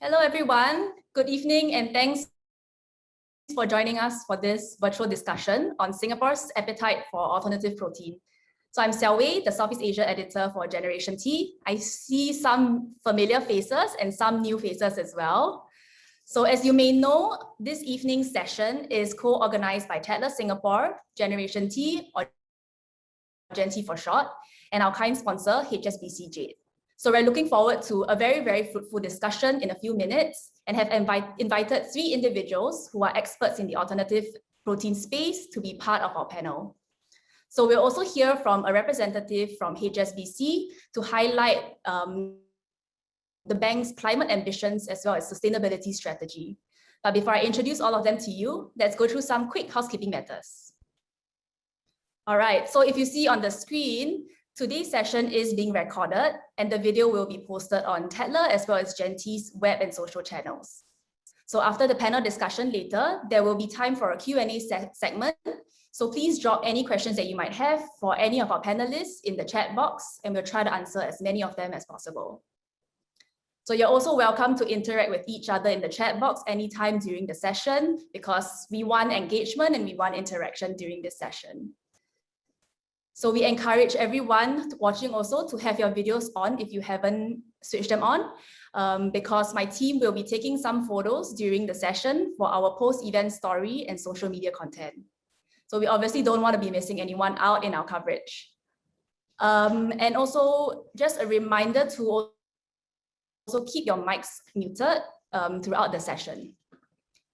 Hello, everyone. Good evening, and thanks for joining us for this virtual discussion on Singapore's appetite for alternative protein. So I'm Xiao Wei, the Southeast Asia editor for Gen.T. I see some familiar faces and some new faces as well. So as you may know, this evening's session is co-organized by Tatler Singapore, Gen.T, or Gen.T for short, and our kind sponsor, HSBC Jade. So we're looking forward to a very, very fruitful discussion in a few minutes and have invited 3 individuals who are experts in the alternative protein space to be part of our panel. So we'll also hear from a representative from HSBC to highlight the bank's climate ambitions as well as sustainability strategy. But before I introduce all of them to you, let's go through some quick housekeeping matters. All right, so if you see on the screen, today's session is being recorded and the video will be posted on Tatler as well as Gen.T's web and social channels. So after the panel discussion later, there will be time for a Q&A segment. So please drop any questions that you might have for any of our panelists in the chat box, and we'll try to answer as many of them as possible. So you're also welcome to interact with each other in the chat box anytime during the session, because we want engagement and we want interaction during this session. So we encourage everyone watching also to have your videos on if you haven't switched them on, because my team will be taking some photos during the session for our post-event story and social media content. So we obviously don't want to be missing anyone out in our coverage. And also just a reminder to also keep your mics muted throughout the session.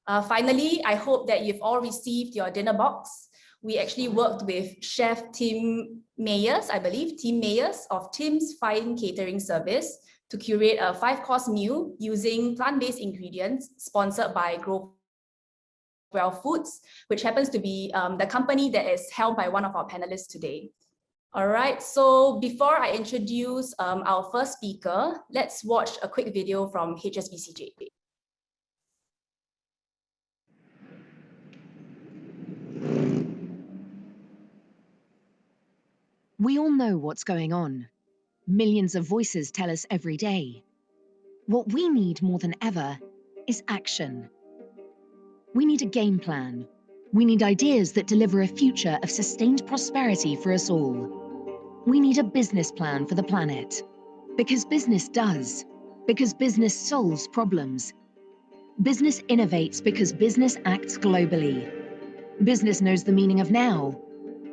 Finally, I hope that you've all received your dinner box. We actually worked with Chef Tim Mayers, I believe, Tim Mayers of Tim's Fine Catering Service to curate a 5-course meal using plant-based ingredients sponsored by Growthwell Foods, which happens to be the company that is held by one of our panelists today. All right, so before I introduce our first speaker, let's watch a quick video from HSBC Jade. We all know what's going on. Millions of voices tell us every day. What we need more than ever is action. We need a game plan. We need ideas that deliver a future of sustained prosperity for us all. We need a business plan for the planet. Because business does. Because business solves problems. Business innovates because business acts globally. Business knows the meaning of now.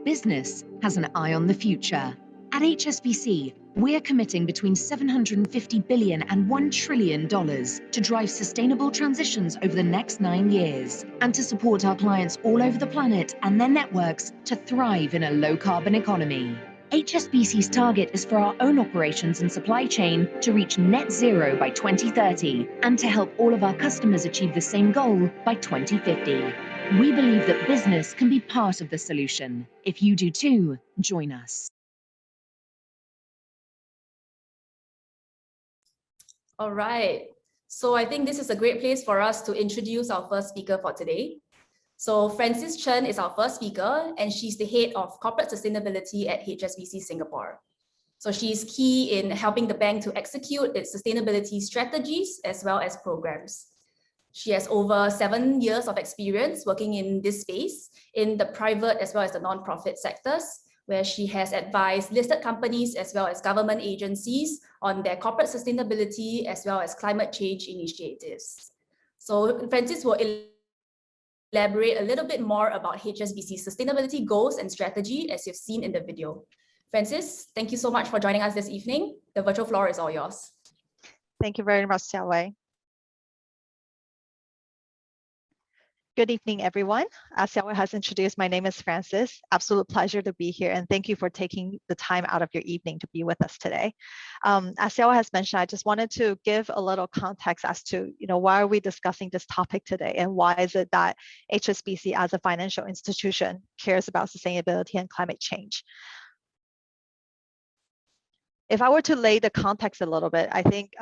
Business has an eye on the future. At HSBC, we're committing between $750 billion and $1 trillion to drive sustainable transitions over the next 9 years and to support our clients all over the planet and their networks to thrive in a low-carbon economy. HSBC's target is for our own operations and supply chain to reach net zero by 2030 and to help all of our customers achieve the same goal by 2050. We believe that business can be part of the solution. If you do too, join us. All right, so I think this is a great place for us to introduce our first speaker for today. So Frances Chen is our first speaker, and she's the head of corporate sustainability at HSBC Singapore. So she's key in helping the bank to execute its sustainability strategies as well as programs. She has over 7 years of experience working in this space in the private as well as the non-profit sectors, where she has advised listed companies as well as government agencies on their corporate sustainability as well as climate change initiatives. So Frances will elaborate a little bit more about HSBC's sustainability goals and strategy as you've seen in the video. Frances, thank you so much for joining us this evening. The virtual floor is all yours. Thank you very much, Xiao Wei. Good evening, everyone. As Xiao Wei has introduced, my name is Frances. Absolute pleasure to be here, and thank you for taking the time out of your evening to be with us today. As Xiao Wei has mentioned, I just wanted to give a little context as to why are we discussing this topic today, and why is it that HSBC as a financial institution cares about sustainability and climate change. If I were to lay the context a little bit, I think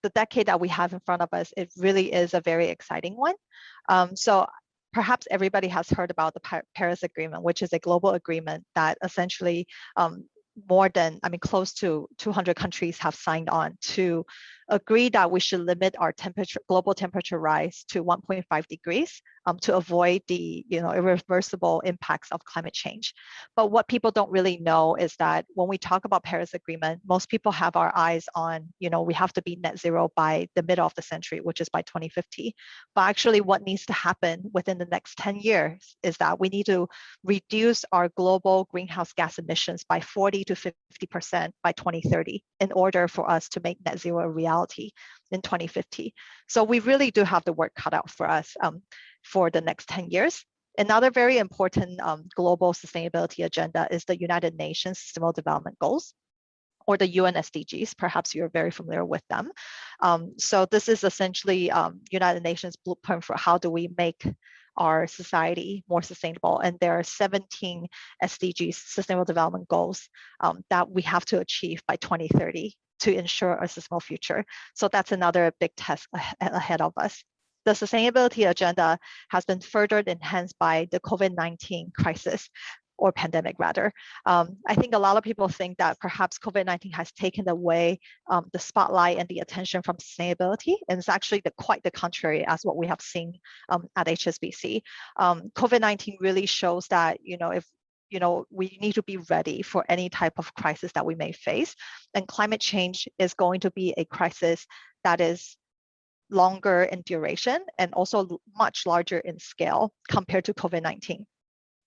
the decade that we have in front of us, it really is a very exciting one. So perhaps everybody has heard about the Paris Agreement, which is a global agreement that essentially close to 200 countries have signed on to agreed that we should limit our global temperature rise to 1.5 degrees to avoid the irreversible impacts of climate change. But what people don't really know is that when we talk about Paris Agreement, most people have our eyes on, we have to be net zero by the middle of the century, which is by 2050. But actually what needs to happen within the next 10 years is that we need to reduce our global greenhouse gas emissions by 40 to 50% by 2030 in order for us to make net zero a reality in 2050. So we really do have the work cut out for us for the next 10 years. Another very important global sustainability agenda is the United Nations Sustainable Development Goals, or the UN SDGs. Perhaps you're very familiar with them. So this is essentially United Nations blueprint for how do we make our society more sustainable. And there are 17 SDGs, Sustainable Development Goals, that we have to achieve by 2030 to ensure a sustainable future. So that's another big task ahead of us. The sustainability agenda has been further enhanced by the COVID-19 crisis, or pandemic rather. I think a lot of people think that perhaps COVID-19 has taken away the spotlight and the attention from sustainability, and it's actually quite the contrary as what we have seen at HSBC. COVID-19 really shows that, if we need to be ready for any type of crisis that we may face, and climate change is going to be a crisis that is longer in duration and also much larger in scale compared to COVID-19.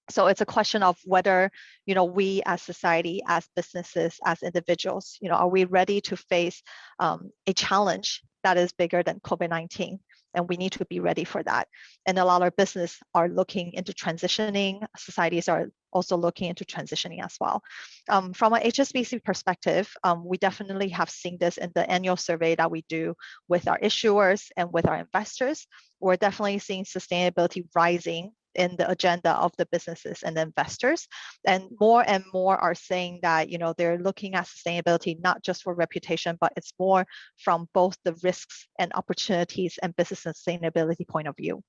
So it's a question of whether, we as society, as businesses, as individuals, are we ready to face a challenge that is bigger than COVID-19? And we need to be ready for that. And a lot of business are looking into transitioning. Societies are also looking into transitioning as well. From an HSBC perspective, we definitely have seen this in the annual survey that we do with our issuers and with our investors. We're definitely seeing sustainability rising in the agenda of the businesses and the investors. And more are saying that, they're looking at sustainability not just for reputation, but it's more from both the risks and opportunities and business sustainability point of view.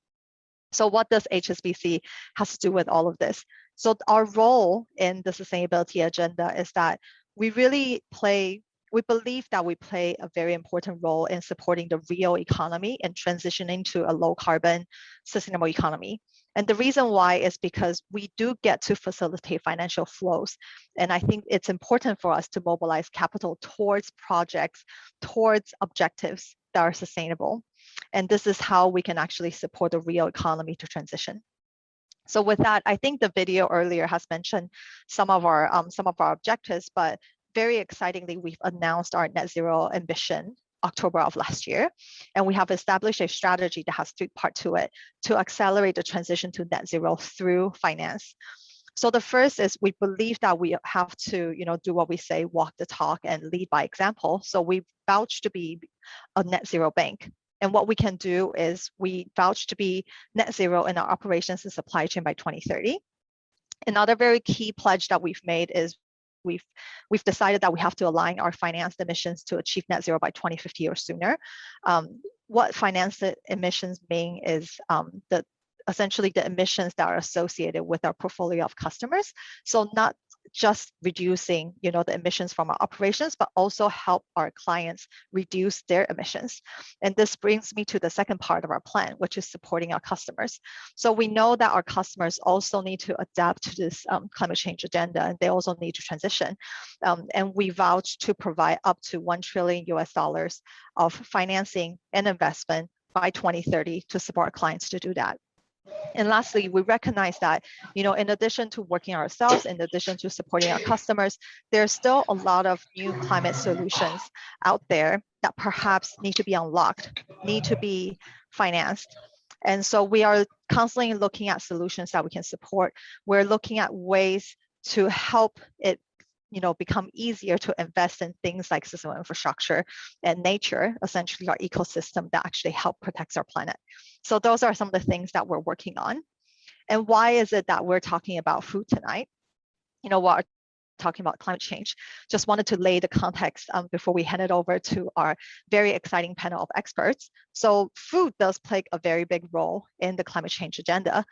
So what does HSBC has to do with all of this? So our role in the sustainability agenda is that we believe that we play a very important role in supporting the real economy and transitioning to a low carbon sustainable economy. And the reason why is because we do get to facilitate financial flows. And I think it's important for us to mobilize capital towards projects, towards objectives that are sustainable. And this is how we can actually support the real economy to transition. So with that, I think the video earlier has mentioned some of our objectives, but very excitingly, we've announced our net zero ambition October of last year, and we have established a strategy that has three parts to it to accelerate the transition to net zero through finance. So the first is we believe that we have to, do what we say, walk the talk and lead by example. So we vouch to be a net zero bank. And what we can do is we vouch to be net zero in our operations and supply chain by 2030. Another very key pledge that we've made is we've decided that we have to align our financed emissions to achieve net zero by 2050 or sooner. What financed emissions mean is essentially the emissions that are associated with our portfolio of customers. So not just reducing, the emissions from our operations, but also help our clients reduce their emissions. And this brings me to the second part of our plan, which is supporting our customers. So we know that our customers also need to adapt to this climate change agenda, and they also need to transition. And we vouch to provide up to $1 trillion of financing and investment by 2030 to support our clients to do that. And lastly, we recognize that, in addition to working ourselves, in addition to supporting our customers, there's still a lot of new climate solutions out there that perhaps need to be unlocked, need to be financed. And so we are constantly looking at solutions that we can support. We're looking at ways to help it become easier to invest in things like sustainable infrastructure and nature, essentially our ecosystem that actually help protect our planet. So those are some of the things that we're working on. And why is it that we're talking about food tonight? What our talking about climate change. Just wanted to lay the context before we hand it over to our very exciting panel of experts. So food does play a very big role in the climate change agenda.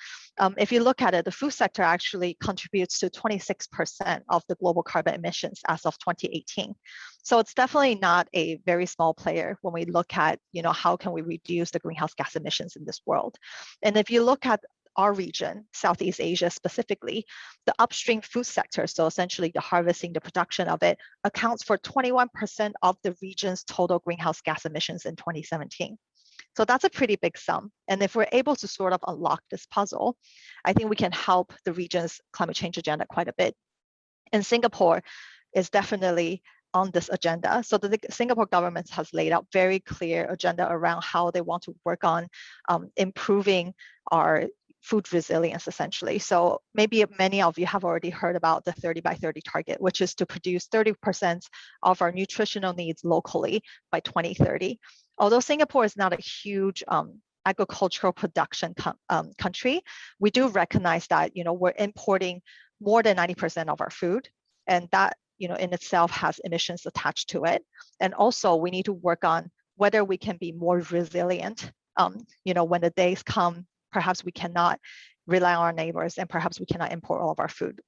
If you look at it, the food sector actually contributes to 26% of the global carbon emissions as of 2018. So it's definitely not a very small player when we look at, how can we reduce the greenhouse gas emissions in this world. And if you look at our region, Southeast Asia specifically, the upstream food sector, so essentially the harvesting, the production of it, accounts for 21% of the region's total greenhouse gas emissions in 2017. So that's a pretty big sum. And if we're able to sort of unlock this puzzle, I think we can help the region's climate change agenda quite a bit. And Singapore is definitely on this agenda. So the Singapore government has laid out very clear agenda around how they want to work on improving our food resilience, essentially. So maybe many of you have already heard about the 30 by 30 target, which is to produce 30% of our nutritional needs locally by 2030. Although Singapore is not a huge agricultural production country, we do recognize that, we're importing more than 90% of our food, and that, in itself has emissions attached to it. And also we need to work on whether we can be more resilient, when the days come, perhaps we cannot rely on our neighbors and perhaps we cannot import all of our food.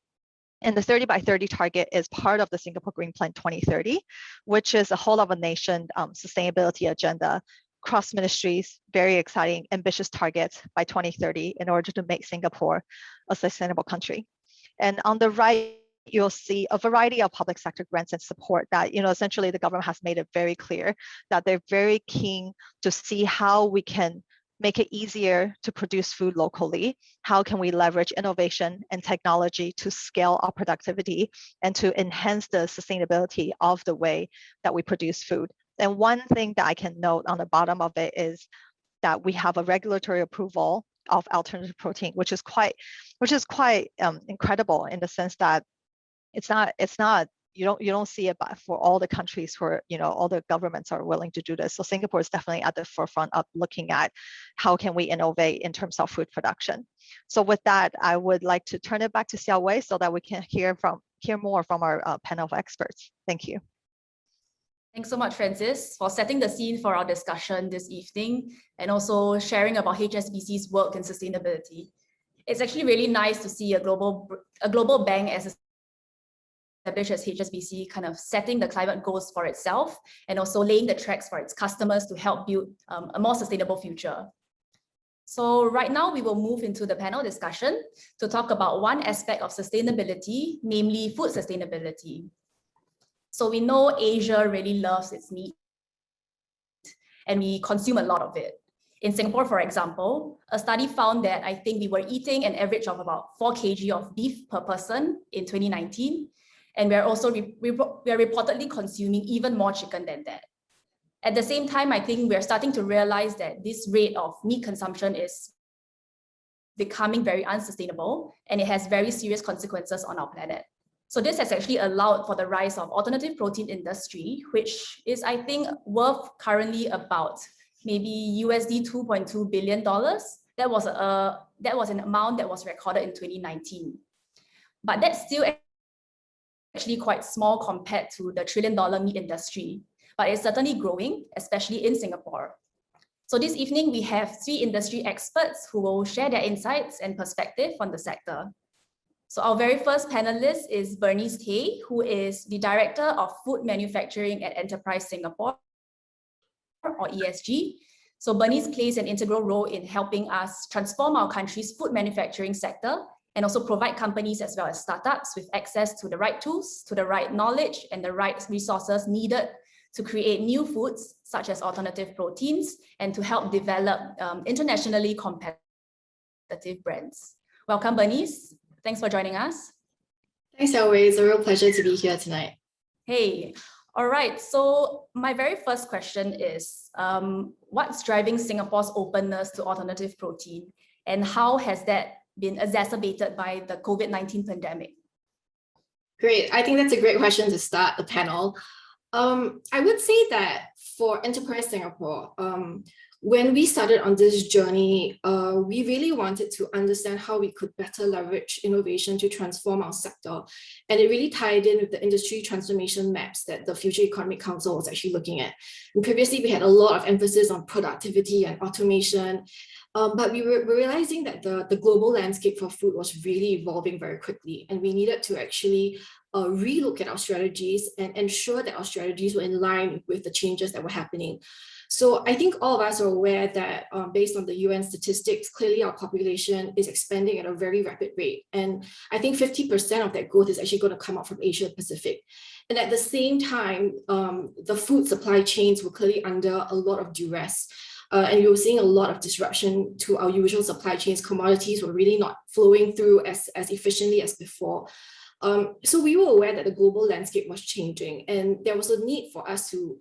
And the 30 by 30 target is part of the Singapore Green Plan 2030, which is a whole of a nation sustainability agenda, cross ministries, very exciting, ambitious targets by 2030 in order to make Singapore a sustainable country. And on the right, you'll see a variety of public sector grants and support that, essentially the government has made it very clear that they're very keen to see how we can make it easier to produce food locally. How can we leverage innovation and technology to scale our productivity and to enhance the sustainability of the way that we produce food? And one thing that I can note on the bottom of it is that we have a regulatory approval of alternative protein, which is quite incredible in the sense that it's not you don't see it for all the countries where all the governments are willing to do this. So Singapore is definitely at the forefront of looking at how can we innovate in terms of food production. So with that, I would like to turn it back to Xiao Wei so that we can hear more from our panel of experts. Thank you. Thanks so much, Francis, for setting the scene for our discussion this evening and also sharing about HSBC's work in sustainability. It's actually really nice to see a global bank as established as HSBC kind of setting the climate goals for itself and also laying the tracks for its customers to help build a more sustainable future. So right now we will move into the panel discussion to talk about one aspect of sustainability, namely food sustainability. So we know Asia really loves its meat and we consume a lot of it. In Singapore, for example, a study found that I think we were eating an average of about 4 kg of beef per person in 2019. And we're also reportedly consuming even more chicken than that. At the same time, I think we're starting to realize that this rate of meat consumption is becoming very unsustainable and it has very serious consequences on our planet. So this has actually allowed for the rise of alternative protein industry, which is, I think, worth currently about maybe USD $2.2 billion. That was an amount that was recorded in 2019. But that's still actually quite small compared to the $1 trillion meat industry, but it's certainly growing, especially in Singapore. So this evening, we have 3 industry experts who will share their insights and perspective on the sector. So our very first panelist is Bernice, who is the Director of Food Manufacturing at Enterprise Singapore, or ESG. So Bernice plays an integral role in helping us transform our country's food manufacturing sector and also provide companies as well as startups with access to the right tools, to the right knowledge, and the right resources needed to create new foods, such as alternative proteins, and to help develop internationally competitive brands. Welcome, Bernice. Thanks for joining us. Thanks, Xiao Wei. It's a real pleasure to be here tonight. Hey, all right. So my very first question is, what's driving Singapore's openness to alternative protein, and how has that been exacerbated by the COVID-19 pandemic? Great. I think that's a great question to start the panel. I would say that for Enterprise Singapore, when we started on this journey, we really wanted to understand how we could better leverage innovation to transform our sector. And it really tied in with the industry transformation maps that the Future Economic Council was actually looking at. And previously, we had a lot of emphasis on productivity and automation, but we were realizing that the global landscape for food was really evolving very quickly, and we needed to actually relook at our strategies and ensure that our strategies were in line with the changes that were happening. So I think all of us are aware that based on the UN statistics, clearly our population is expanding at a very rapid rate. And I think 50% of that growth is actually going to come out from Asia Pacific. And at the same time, the food supply chains were clearly under a lot of duress. And we were seeing a lot of disruption to our usual supply chains. Commodities were really not flowing through as efficiently as before. So we were aware that the global landscape was changing, and there was a need for us to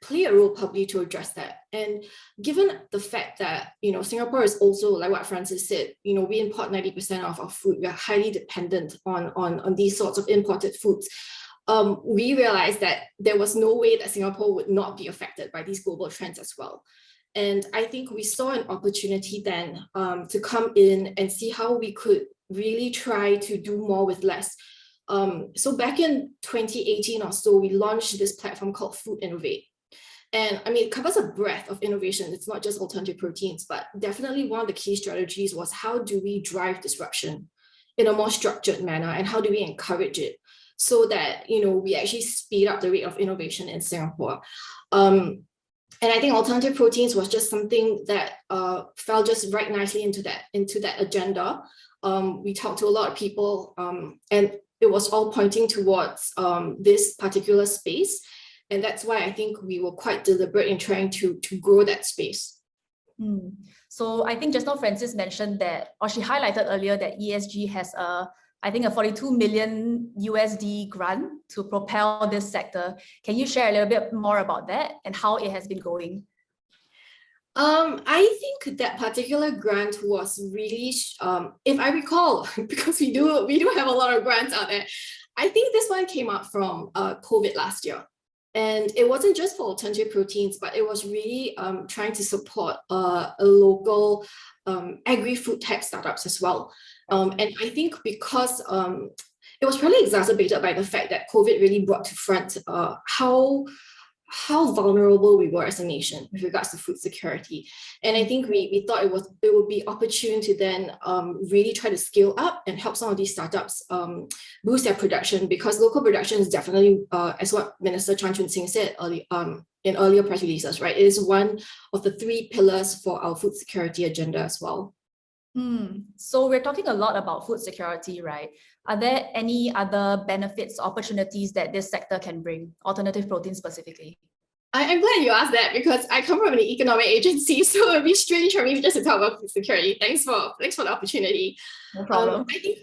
play a role publicly to address that. And given the fact that, Singapore is also, like what Francis said, we import 90% of our food. We are highly dependent on these sorts of imported foods. We realized that there was no way that Singapore would not be affected by these global trends as well. And I think we saw an opportunity then to come in and see how we could really try to do more with less. So back in 2018 or so, we launched this platform called Food Innovate. And I mean, it covers a breadth of innovation. It's not just alternative proteins, but definitely one of the key strategies was how do we drive disruption in a more structured manner, and how do we encourage it so that, we actually speed up the rate of innovation in Singapore. And I think alternative proteins was just something that fell just right nicely into that agenda. We talked to a lot of people, and it was all pointing towards this particular space. And that's why I think we were quite deliberate in trying to grow that space. So I think just now Francis mentioned that, or she highlighted earlier that ESG has a 42 million USD grant to propel this sector. Can you share a little bit more about that and how it has been going? I think that particular grant was really, if I recall, because we do have a lot of grants out there, I think this one came up from Covet last year. And it wasn't just for alternative proteins, but it was really trying to support a local agri-food tech startups as well. And I think because it was probably exacerbated by the fact that COVID really brought to front how vulnerable we were as a nation with regards to food security. And I think we thought it would be opportune to then really try to scale up and help some of these startups boost their production, because local production is definitely, as what Minister Chan Chun-Sing said in earlier press releases, right? It is one of the 3 pillars for our food security agenda as well. So we're talking a lot about food security, right? Are there any other benefits, opportunities that this sector can bring, alternative protein specifically? I'm glad you asked that, because I come from an economic agency, so it'd be strange for me just to talk about food security. Thanks for the opportunity. No problem. I think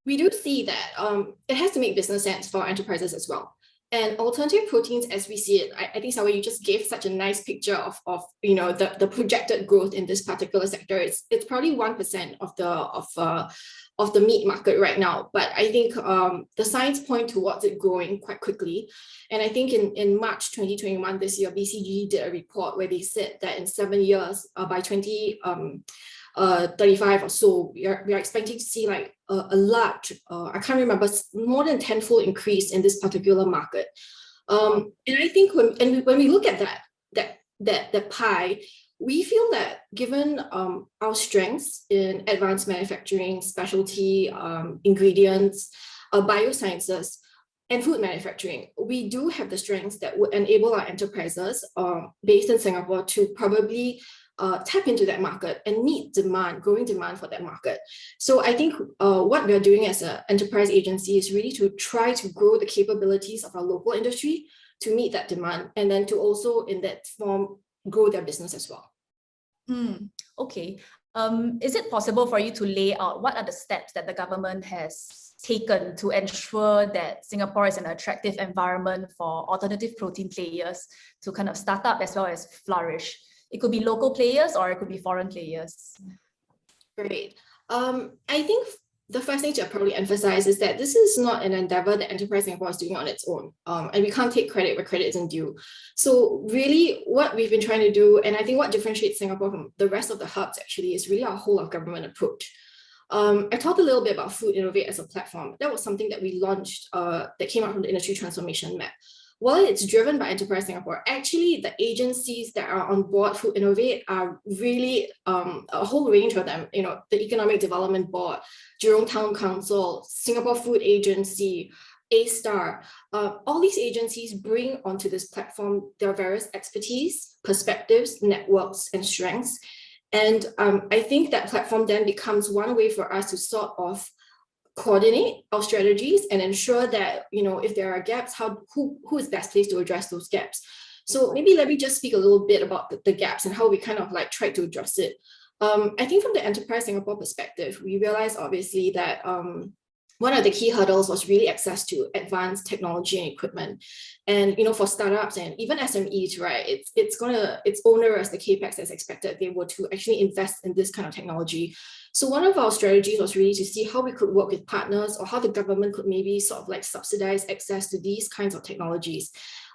we do see that it has to make business sense for enterprises as well. And alternative proteins, as we see it, I think, Sawa, you just gave such a nice picture of the projected growth in this particular sector. It's probably 1% of the meat market right now, but I think the signs point towards it growing quite quickly. And I think in March 2021, this year, BCG did a report where they said that in 7 years, by 2035 or so, we are expecting to see like a large, I can't remember, more than 10-fold increase in this particular market. And I think when we look at that pie, we feel that given our strengths in advanced manufacturing, specialty ingredients, biosciences, and food manufacturing, we do have the strengths that would enable our enterprises based in Singapore to probably tap into that market and meet growing demand for that market. So I think what we are doing as an enterprise agency is really to try to grow the capabilities of our local industry to meet that demand, and then to also in that form grow their business as well. Okay. Is it possible for you to lay out what are the steps that the government has taken to ensure that Singapore is an attractive environment for alternative protein players to kind of start up as well as flourish? It could be local players or it could be foreign players. Great. I think the first thing to probably emphasize is that this is not an endeavor that Enterprise Singapore is doing on its own. And we can't take credit where credit isn't due. So really what we've been trying to do, and I think what differentiates Singapore from the rest of the hubs actually, is really our whole of government approach. I talked a little bit about Food Innovate as a platform. That was something that we launched that came out from the industry transformation map. While it's driven by Enterprise Singapore, actually the agencies that are on board Food Innovate are really a whole range of them. You know, the Economic Development Board, Jurong Town Council, Singapore Food Agency, A-Star. All these agencies bring onto this platform their various expertise, perspectives, networks, and strengths. And I think that platform then becomes one way for us to sort of coordinate our strategies and ensure that, you know, if there are gaps, who is best placed to address those gaps. So maybe let me just speak a little bit about the gaps and how we kind of like try to address it. I think from the Enterprise Singapore perspective, we realized obviously that one of the key hurdles was really access to advanced technology and equipment. And, you know, for startups and even SMEs, right, it's onerous, the capex that's expected if they were to actually invest in this kind of technology. So one of our strategies was really to see how we could work with partners or how the government could maybe sort of like subsidize access to these kinds of technologies.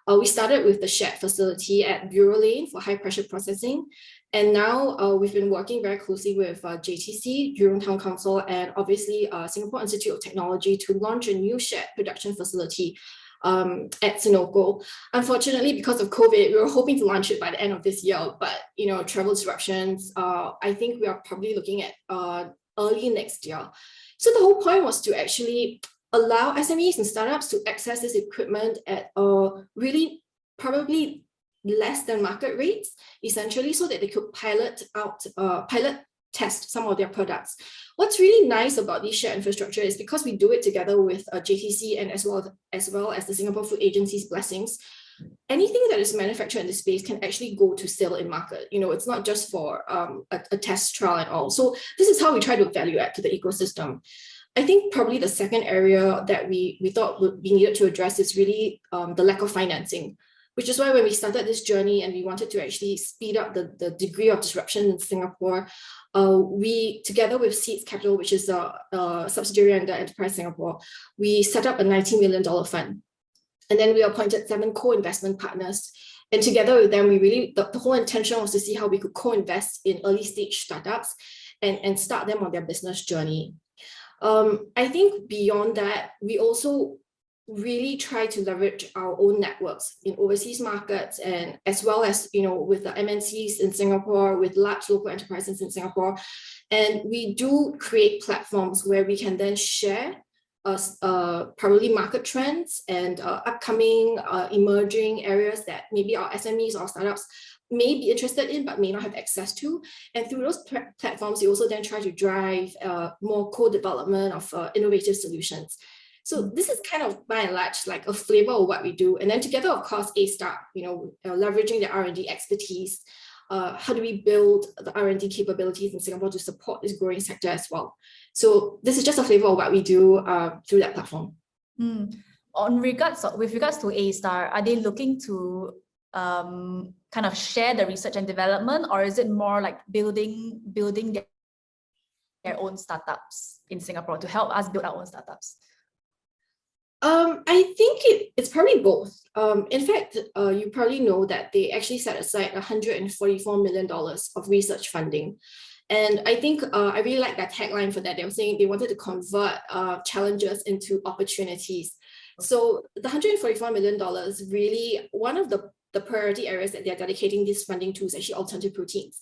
We started with the shared facility at Bureau Lane for high pressure processing. And now we've been working very closely with JTC, Jurong Town Council, and obviously Singapore Institute of Technology to launch a new shared production facility at Senoko. Unfortunately, because of COVID, we were hoping to launch it by the end of this year, but, you know, travel disruptions, I think we are probably looking at early next year. So the whole point was to actually allow SMEs and startups to access this equipment at really probably less than market rates, essentially, so that they could pilot test some of their products. What's really nice about this shared infrastructure is because we do it together with JTC and as well as the Singapore Food Agency's blessings, anything that is manufactured in this space can actually go to sale in market. You know, it's not just for a test trial and all. So this is how we try to value add to the ecosystem. I think probably the second area that we thought would be needed to address is really the lack of financing, which is why when we started this journey and we wanted to actually speed up the degree of disruption in Singapore, we, together with Seeds Capital, which is a subsidiary under Enterprise Singapore, we set up a $90 million fund. And then we appointed 7 co-investment partners. And together with them, we really, the whole intention was to see how we could co-invest in early stage startups and start them on their business journey. I think beyond that, we also really try to leverage our own networks in overseas markets, and as well as, you know, with the MNCs in Singapore, with large local enterprises in Singapore. And we do create platforms where we can then share probably market trends and upcoming emerging areas that maybe our SMEs or startups may be interested in but may not have access to. And through those platforms, we also then try to drive more co-development of innovative solutions. So this is kind of, by and large, like a flavor of what we do. And then together, of course, A-Star, you know, leveraging the R&D expertise. How do we build the R&D capabilities in Singapore to support this growing sector as well? So this is just a flavor of what we do through that platform. With regards to A-Star, are they looking to kind of share the research and development, or is it more like building their own startups in Singapore to help us build our own startups? I think it's probably both. In fact, you probably know that they actually set aside $144 million of research funding. And I think I really like that tagline for that. They were saying they wanted to convert challenges into opportunities. So the $144 million, really, one of the priority areas that they're dedicating this funding to is actually alternative proteins.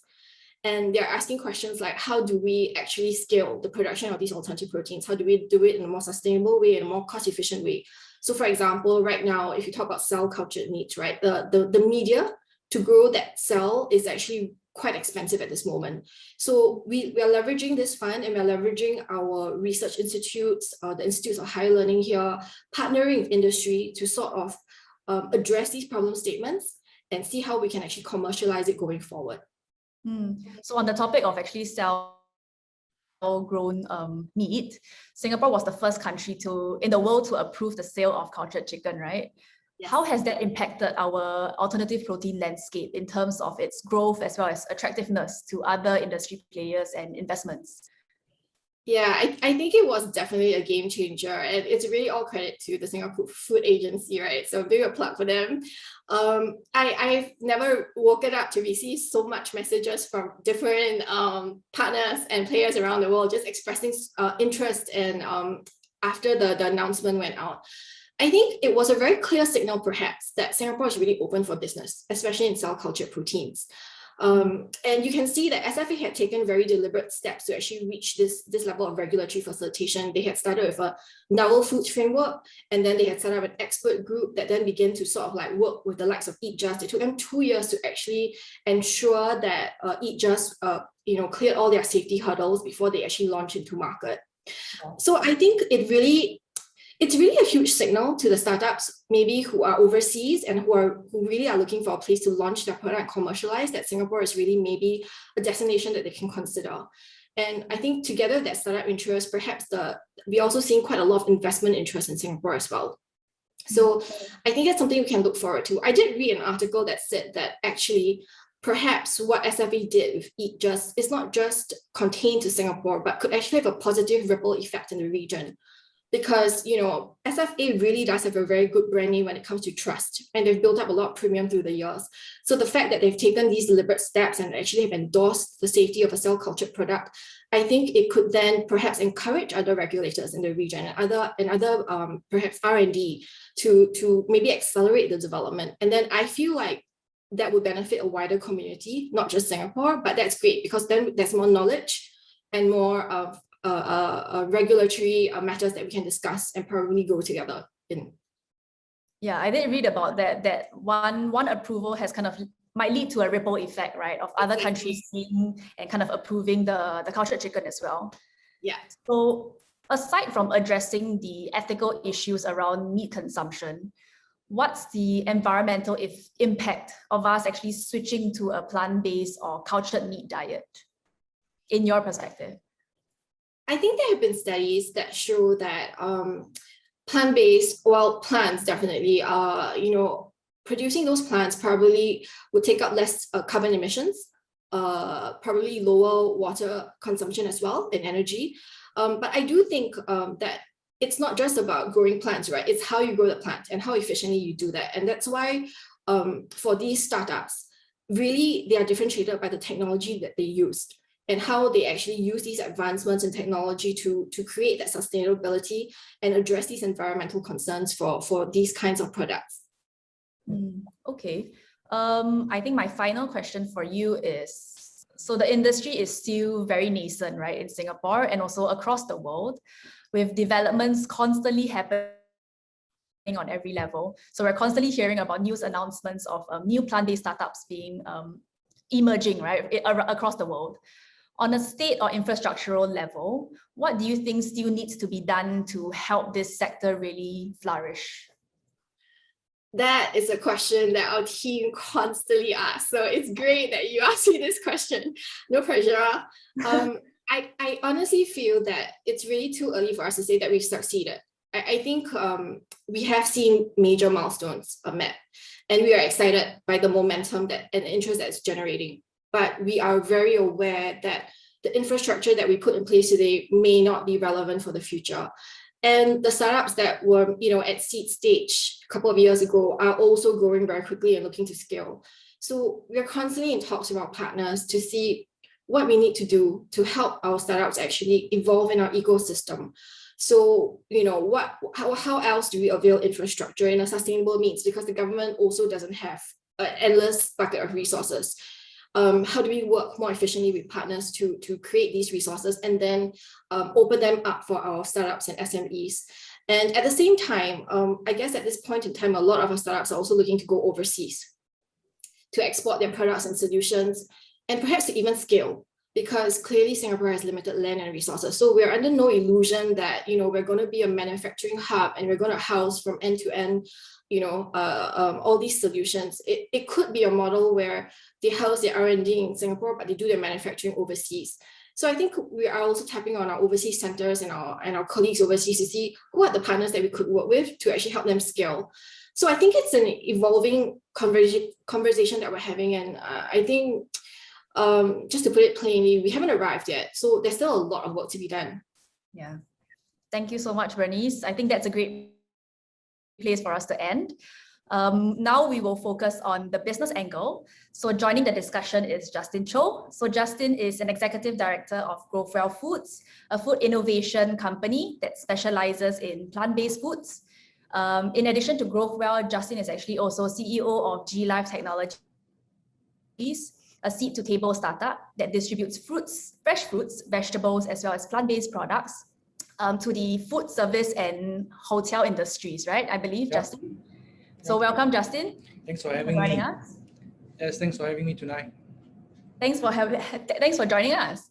And they're asking questions like, how do we actually scale the production of these alternative proteins? How do we do it in a more sustainable way, in a more cost-efficient way? So for example, right now, if you talk about cell cultured meat, right, the media to grow that cell is actually quite expensive at this moment. So we are leveraging this fund, and we're leveraging our research institutes, the institutes of higher learning here, partnering with industry to sort of address these problem statements and see how we can actually commercialize it going forward. So on the topic of actually cell-grown meat, Singapore was the first country in the world to approve the sale of cultured chicken, right? Yes. How has that impacted our alternative protein landscape in terms of its growth as well as attractiveness to other industry players and investments? Yeah, I think it was definitely a game changer, and it's really all credit to the Singapore Food Agency, right? So doing a plug for them. I've never woken up to receive so much messages from different partners and players around the world just expressing interest in after the announcement went out. I think it was a very clear signal, perhaps, that Singapore is really open for business, especially in cell cultured proteins. And you can see that SFA had taken very deliberate steps to actually reach this level of regulatory facilitation. They had started with a novel foods framework, and then they had set up an expert group that then began to sort of like work with the likes of Eat Just. It took them 2 years to actually ensure that Eat Just cleared all their safety hurdles before they actually launched into market. So I think it's really a huge signal to the startups, maybe who are overseas and who really are looking for a place to launch their product and commercialize, that Singapore is really maybe a destination that they can consider. And I think together that startup interest, perhaps we're also seeing quite a lot of investment interest in Singapore as well. So I think that's something we can look forward to. I did read an article that said that actually perhaps what SFA did with Eat Just is not just contained to Singapore, but could actually have a positive ripple effect in the region. Because, SFA really does have a very good brand name when it comes to trust, and they've built up a lot of premium through the years. So the fact that they've taken these deliberate steps and actually have endorsed the safety of a cell-cultured product, I think it could then perhaps encourage other regulators in the region and other perhaps R&D to maybe accelerate the development. And then I feel like that would benefit a wider community, not just Singapore, but that's great because then there's more knowledge and more of regulatory matters that we can discuss and probably go together in. Yeah, I did read about that one approval has might lead to a ripple effect, right? Of other countries seeing and kind of approving the cultured chicken as well. Yeah. So aside from addressing the ethical issues around meat consumption, what's the environmental impact of us actually switching to a plant-based or cultured meat diet, in your perspective? I think there have been studies that show that plant-based, well, plants definitely, producing those plants probably would take up less carbon emissions, probably lower water consumption as well and energy. But I do think that it's not just about growing plants, right? It's how you grow the plant and how efficiently you do that. And that's why for these startups, really, they are differentiated by the technology that they used and how they actually use these advancements in technology to create that sustainability and address these environmental concerns for these kinds of products. Okay. I think my final question for you is, so the industry is still very nascent, right, in Singapore and also across the world, with developments constantly happening on every level. So we're constantly hearing about news announcements of new plant-based startups being emerging, right, across the world. On a state or infrastructural level, what do you think still needs to be done to help this sector really flourish? That is a question that our team constantly asks. So it's great that you asked me this question. No pressure. I honestly feel that it's really too early for us to say that we've succeeded. I think we have seen major milestones met, and we are excited by the momentum and interest that it's generating. But we are very aware that the infrastructure that we put in place today may not be relevant for the future. And the startups that were, at seed stage a couple of years ago are also growing very quickly and looking to scale. So we're constantly in talks with our partners to see what we need to do to help our startups actually evolve in our ecosystem. So, how else do we avail infrastructure in a sustainable means? Because the government also doesn't have an endless bucket of resources. How do we work more efficiently with partners to create these resources and then open them up for our startups and SMEs? And at the same time, I guess at this point in time, a lot of our startups are also looking to go overseas to export their products and solutions, and perhaps to even scale, because clearly Singapore has limited land and resources. So we're under no illusion that, we're going to be a manufacturing hub and we're going to house from end to end, all these solutions. It could be a model where they house their R&D in Singapore, but they do their manufacturing overseas. So I think we are also tapping on our overseas centers and our colleagues overseas to see who are the partners that we could work with to actually help them scale. So I think it's an evolving conversation that we're having. And I think, just to put it plainly, we haven't arrived yet. So there's still a lot of work to be done. Yeah. Thank you so much, Bernice. I think that's a great place for us to end. Now we will focus on the business angle. So joining the discussion is Justin Chou. So Justin is an executive director of Growthwell Foods, a food innovation company that specializes in plant-based foods. In addition to Growthwell, Justin is actually also CEO of G Life Technologies, a seed-to-table startup that distributes fruits, fresh fruits, vegetables, as well as plant-based products to the food service and hotel industries, right? I believe, Yeah. Justin. So welcome, Justin. Thanks for having joining me. us. Yes, thanks for having me tonight. Thanks for joining us.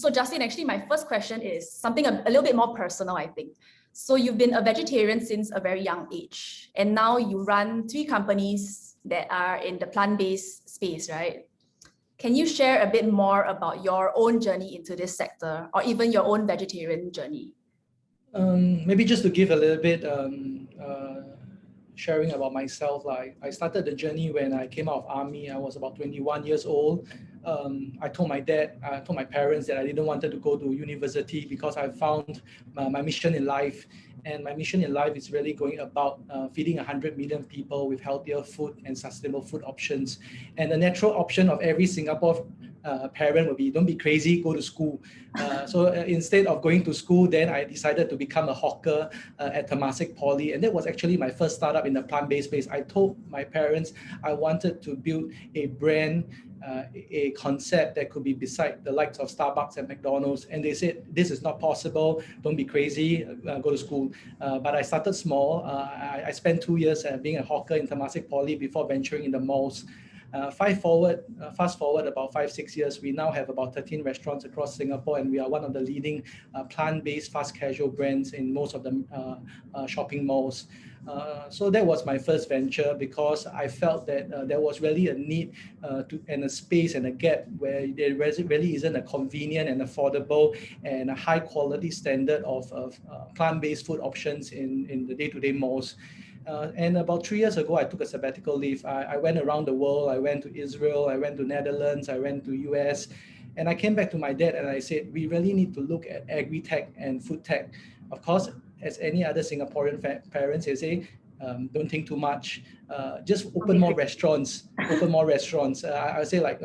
So Justin, actually, my first question is something a little bit more personal, I think. So you've been a vegetarian since a very young age, and now you run 3 companies that are in the plant-based space, right? Can you share a bit more about your own journey into this sector, or even your own vegetarian journey? Maybe just to give a little bit sharing about myself. Like, I started the journey when I came out of army. I was about 21 years old. I told my parents that I didn't want to go to university because I found my mission in life. And my mission in life is really going about feeding 100 million people with healthier food and sustainable food options. And the natural option of every Singapore parent would be, don't be crazy, go to school. So instead of going to school, then I decided to become a hawker at Temasek Poly. And that was actually my first startup in the plant-based space. I told my parents I wanted to build a brand, a concept that could be beside the likes of Starbucks and McDonald's. And they said, this is not possible, don't be crazy, go to school. But I started small. I spent 2 years being a hawker in Temasek Poly before venturing in the malls. Fast forward about 5-6 years, we now have about 13 restaurants across Singapore, and we are one of the leading plant-based fast casual brands in most of the shopping malls. So that was my first venture, because I felt that there was really a need and a space and a gap where there really isn't a convenient and affordable and a high quality standard of plant-based food options in the day-to-day malls. And about 3 years ago, I took a sabbatical leave. I went around the world. I went to Israel, I went to Netherlands, I went to US, and I came back to my dad and I said, we really need to look at agri-tech and food tech. Of course, as any other Singaporean parents, they say, don't think too much, just open more restaurants, I say like,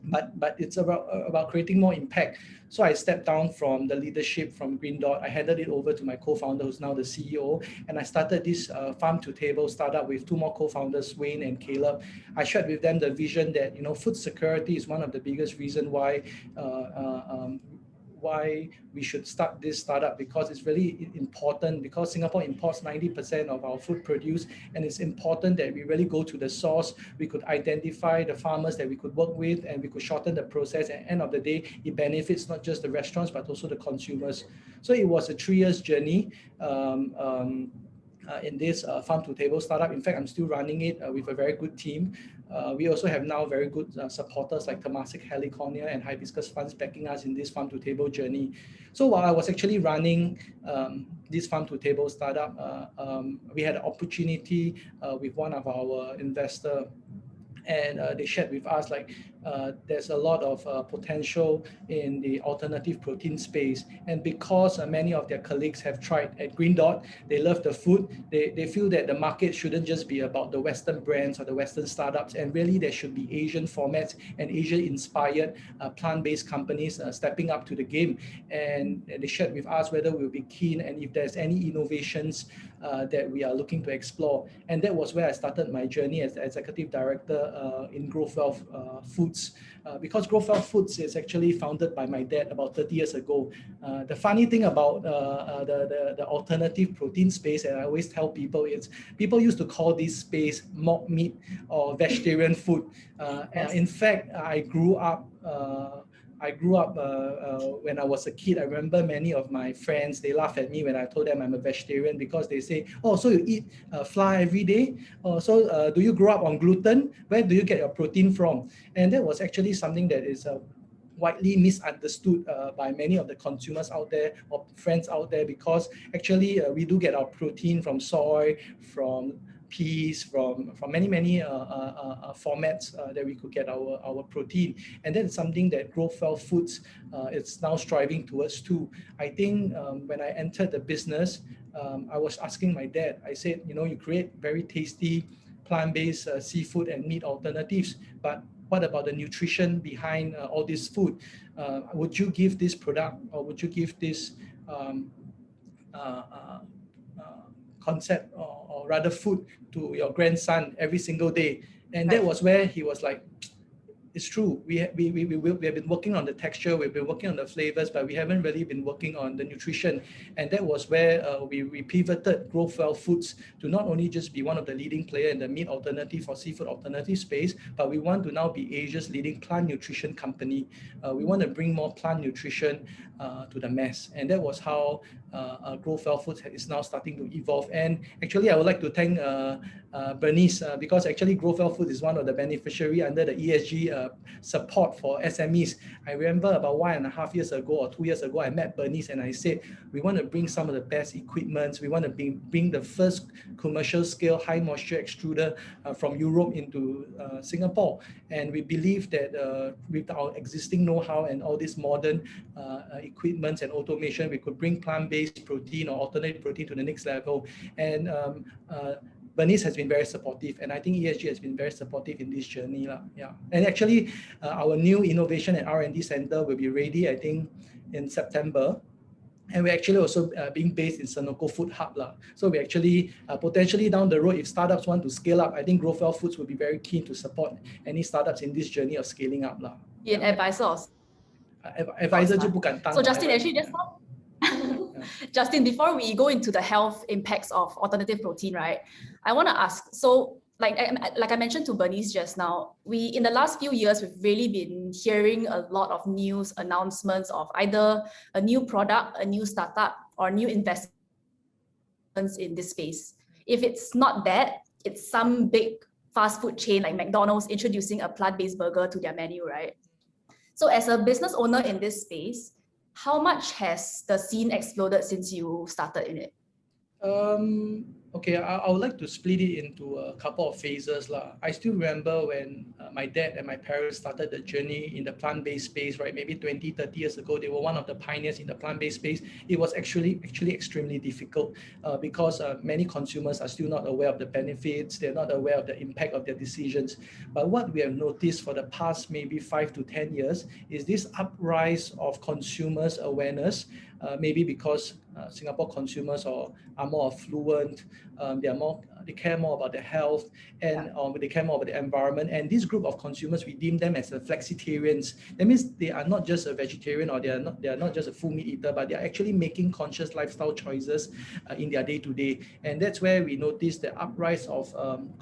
but it's about creating more impact. So I stepped down from the leadership from Green Dot. I handed it over to my co-founder, who's now the CEO, and I started this farm-to-table startup with 2 more co-founders, Wayne and Caleb. I shared with them the vision that, you know, food security is one of the biggest reasons why we should start this startup, because it's really important, because Singapore imports 90% of our food produce, and it's important that we really go to the source. We could identify the farmers that we could work with, and we could shorten the process. At the end of the day, it benefits not just the restaurants, but also the consumers. So it was a 3 years journey in this farm-to-table startup. In fact, I'm still running it with a very good team. We also have now very good supporters like Temasek, Heliconia, and Hibiscus Funds backing us in this farm-to-table journey. So while I was actually running this farm-to-table startup, we had an opportunity with one of our investors, and they shared with us like there's a lot of potential in the alternative protein space. And because many of their colleagues have tried at Green Dot, they love the food, they feel that the market shouldn't just be about the Western brands or the Western startups, and really there should be Asian formats and Asian-inspired plant-based companies stepping up to the game. And they shared with us whether we'll be keen and if there's any innovations that we are looking to explore. And that was where I started my journey as the executive director in Growthwell Foods. Because Growthwell Foods is actually founded by my dad about 30 years ago. The funny thing about the alternative protein space, and I always tell people, is people used to call this space mock meat or vegetarian food. In fact, I grew up when I was a kid. I remember many of my friends, they laugh at me when I told them I'm a vegetarian, because they say, oh, so you eat flour every day? So do you grow up on gluten? Where do you get your protein from? And that was actually something that is widely misunderstood by many of the consumers out there or friends out there, because actually we do get our protein from soy, from peas, from many formats that we could get our protein. And that's something that Growthwell Foods is now striving towards too. I think when I entered the business, I was asking my dad, I said, you create very tasty plant-based seafood and meat alternatives, but what about the nutrition behind all this food? Would you give this product, or would you give this concept, or rather food, to your grandson every single day? And that was where he was like, it's true. We have been working on the texture, we've been working on the flavors, but we haven't really been working on the nutrition. And that was where we pivoted Growthwell Foods to not only just be one of the leading player in the meat alternative or seafood alternative space, but we want to now be Asia's leading plant nutrition company. We want to bring more plant nutrition to the mass. And that was how Growthwell Foods is now starting to evolve. And actually, I would like to thank Bernice, because actually Growthwell Foods is one of the beneficiary under the ESG support for SMEs. I remember about 1.5 years ago or 2 years ago, I met Bernice and I said, we want to bring some of the best equipment. We want to bring the first commercial scale high moisture extruder from Europe into Singapore. And we believe that with our existing know-how and all this modern equipment and automation, we could bring plant-based protein or alternate protein to the next level. And Bernice has been very supportive, and I think ESG has been very supportive in this journey. Yeah. And actually, our new innovation and R&D center will be ready, I think, in September. And we're actually also being based in Senoko Food Hub. So we actually, potentially down the road, if startups want to scale up, I think Growthwell Foods will be very keen to support any startups in this journey of scaling up. Be an advisor. Advisor 就不敢当. So Justin, actually just now, Justin, before we go into the health impacts of alternative protein, right? I want to ask, so like I mentioned to Bernice just now, in the last few years, we've really been hearing a lot of news announcements of either a new product, a new startup, or new investments in this space. If it's not that, it's some big fast food chain like McDonald's introducing a plant-based burger to their menu, right? So as a business owner in this space, how much has the scene exploded since you started in it? Okay, I would like to split it into a couple of phases. I still remember when my dad and my parents started the journey in the plant-based space, right? Maybe 20, 30 years ago, they were one of the pioneers in the plant-based space. It was actually extremely difficult because many consumers are still not aware of the benefits. They're not aware of the impact of their decisions. But what we have noticed for the past maybe 5 to 10 years is this uprise of consumers' awareness, maybe because Singapore consumers are more affluent, they care more about their health, and they care more about the environment. And this group of consumers, we deem them as flexitarians. That means they are not just a vegetarian, or they are not just a full meat eater, but they are actually making conscious lifestyle choices in their day-to-day. And that's where we notice the uprise of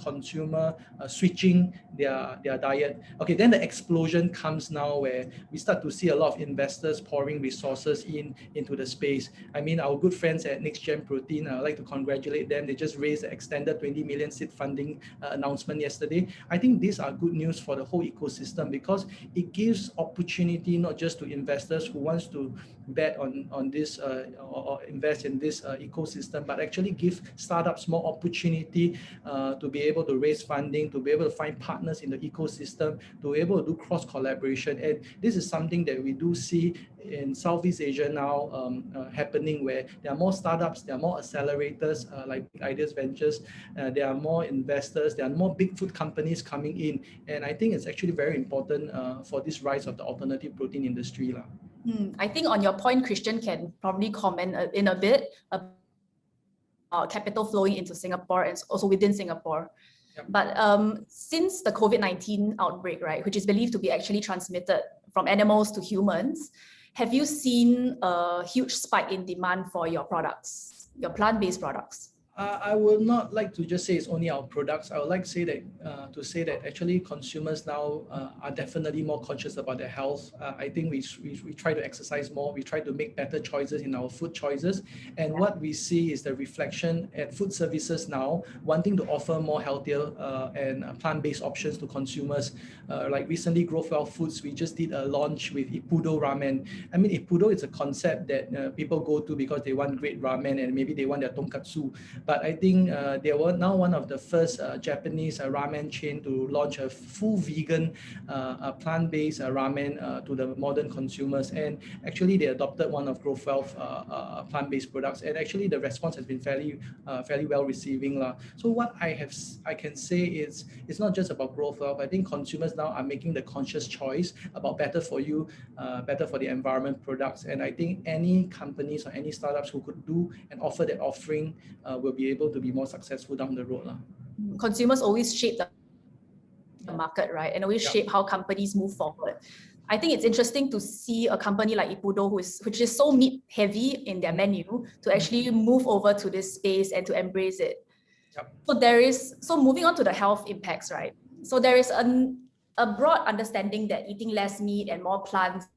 consumer switching their diet. Okay, then the explosion comes now where we start to see a lot of investors pouring resources into the space. I mean, our good friends at Gen Protein, I'd like to congratulate them. They just raised an extended 20 million seed funding announcement yesterday. I think these are good news for the whole ecosystem because it gives opportunity not just to investors who wants to bet on this or invest in this ecosystem, but actually give startups more opportunity to be able to raise funding, to be able to find partners in the ecosystem, to be able to do cross collaboration. And this is something that we do see in Southeast Asia now happening, where there are more startups, there are more accelerators like Ideas Ventures, there are more investors, there are more big food companies coming in. And I think it's actually very important for this rise of the alternative protein industry. I think on your point, Christian can probably comment in a bit about capital flowing into Singapore and also within Singapore. Yep. But since the COVID-19 outbreak, right, which is believed to be actually transmitted from animals to humans, have you seen a huge spike in demand for your products, your plant-based products? I would not like to just say it's only our products. I would like to say that actually consumers now are definitely more conscious about their health. I think we try to exercise more. We try to make better choices in our food choices. And what we see is the reflection at food services now wanting to offer more healthier and plant-based options to consumers. Like recently, Growthwell Foods, we just did a launch with Ippudo Ramen. I mean, Ippudo is a concept that people go to because they want great ramen and maybe they want their tonkatsu. But I think they were now one of the first Japanese ramen chain to launch a full vegan plant-based ramen to the modern consumers. And actually they adopted one of Growthwell plant-based products, and actually the response has been fairly well receiving. So what I can say is it's not just about Growthwell. I think consumers now are making the conscious choice about better for you, better for the environment products. And I think any companies or any startups who could do and offer that offering will be able to be more successful down the road. Consumers always shape the market, right? And always shape how companies move forward. I think it's interesting to see a company like Ippudo, which is so meat heavy in their menu, to actually move over to this space and to embrace it. So moving on to the health impacts, right? So there is a broad understanding that eating less meat and more plants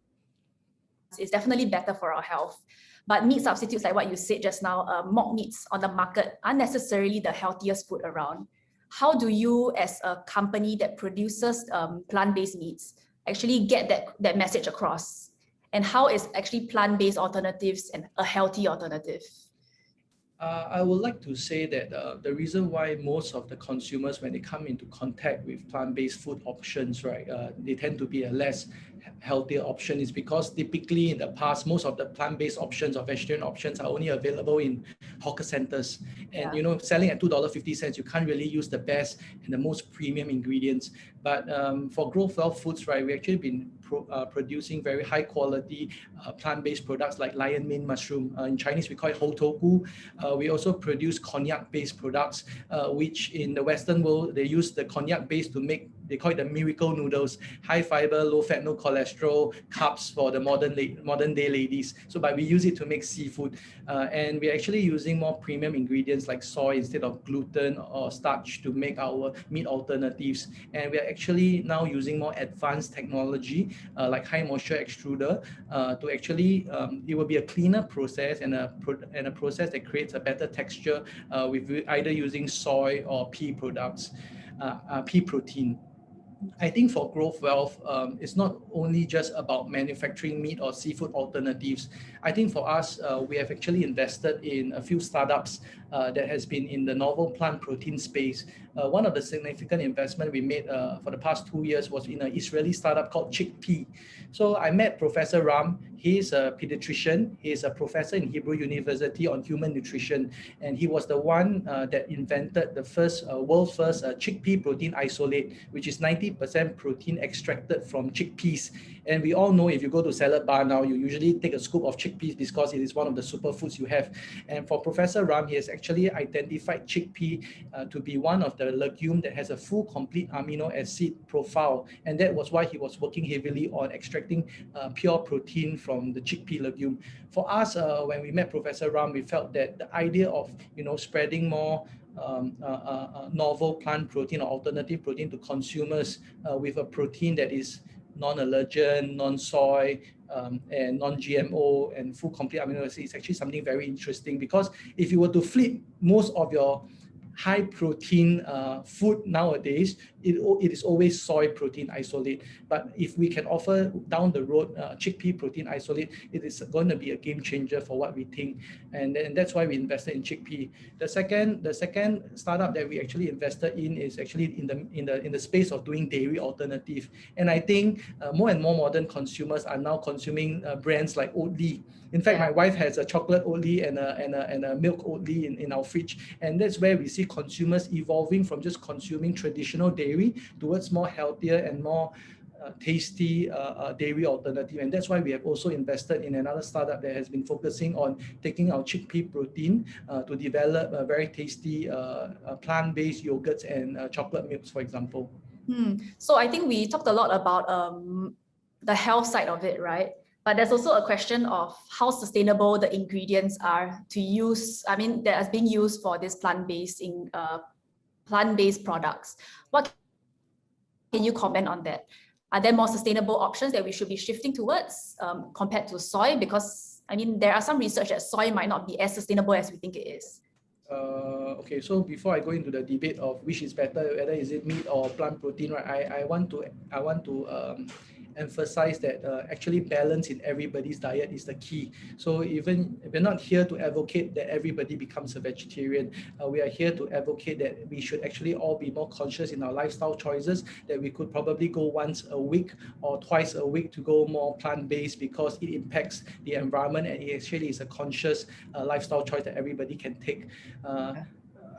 is definitely better for our health. But meat substitutes, like what you said just now, mock meats on the market aren't necessarily the healthiest food around. How do you, as a company that produces plant-based meats, actually get that message across? And how is actually plant-based alternatives and a healthy alternative? I would like to say that the reason why most of the consumers, when they come into contact with plant-based food options, right, they tend to be a less healthier option is because typically in the past, most of the plant-based options or vegetarian options are only available in hawker centers. And, you know, selling at $2.50, you can't really use the best and the most premium ingredients. But for Growthwell Foods, right, we've actually been producing very high quality plant-based products like lion mane mushroom. In Chinese, we call it whole tofu. We also produce cognac-based products, which in the Western world, they use the cognac base to make, they call it the miracle noodles, high fiber, low fat, no cholesterol, carbs for the modern day ladies. So, but we use it to make seafood. And we're actually using more premium ingredients like soy instead of gluten or starch to make our meat alternatives. And we're actually now using more advanced technology like high moisture extruder to actually, it will be a cleaner process and a process that creates a better texture with either using soy or pea products, pea protein. I think for Growthwell, it's not only just about manufacturing meat or seafood alternatives. I think for us, we have actually invested in a few startups that has been in the novel plant protein space. One of the significant investment we made for the past 2 years was in an Israeli startup called Chickpea. So I met Professor Ram. He's a pediatrician. He's a professor in Hebrew University on human nutrition. And he was the one that invented the world's first chickpea protein isolate, which is 90% protein extracted from chickpeas. And we all know if you go to salad bar now, you usually take a scoop of chickpeas because it is one of the superfoods you have. And for Professor Ram, he has actually identified chickpea to be one of the legume that has a full complete amino acid profile. And that was why he was working heavily on extracting pure protein from the chickpea legume. For us, when we met Professor Ram, we felt that the idea of spreading more novel plant protein or alternative protein to consumers with a protein that is non-allergen, non-soy, and non-GMO and full complete amino acid is actually something very interesting, because if you were to flip most of your high protein food nowadays, it is always soy protein isolate. But if we can offer down the road chickpea protein isolate, it is going to be a game changer for what we think. And that's why we invested in Chickpea. The second startup that we actually invested in is actually in the space of doing dairy alternative. And I think more and more modern consumers are now consuming brands like Oatly. In fact, my wife has a chocolate Oatly and a milk Oatly in our fridge. And that's where we see consumers evolving from just consuming traditional dairy towards more healthier and more tasty dairy alternative. And that's why we have also invested in another startup that has been focusing on taking our chickpea protein to develop very tasty plant-based yogurts and chocolate milks, for example. So I think we talked a lot about the health side of it, right? But there's also a question of how sustainable the ingredients are to use. I mean, that is being used for this plant-based products. What can you comment on that? Are there more sustainable options that we should be shifting towards compared to soy? Because I mean, there are some research that soy might not be as sustainable as we think it is. Okay, so before I go into the debate of which is better, whether is it meat or plant protein, right? I want to emphasize that actually balance in everybody's diet is the key. So even we're not here to advocate that everybody becomes a vegetarian. We are here to advocate that we should actually all be more conscious in our lifestyle choices, that we could probably go once a week or twice a week to go more plant-based, because it impacts the environment and it actually is a conscious lifestyle choice that everybody can take.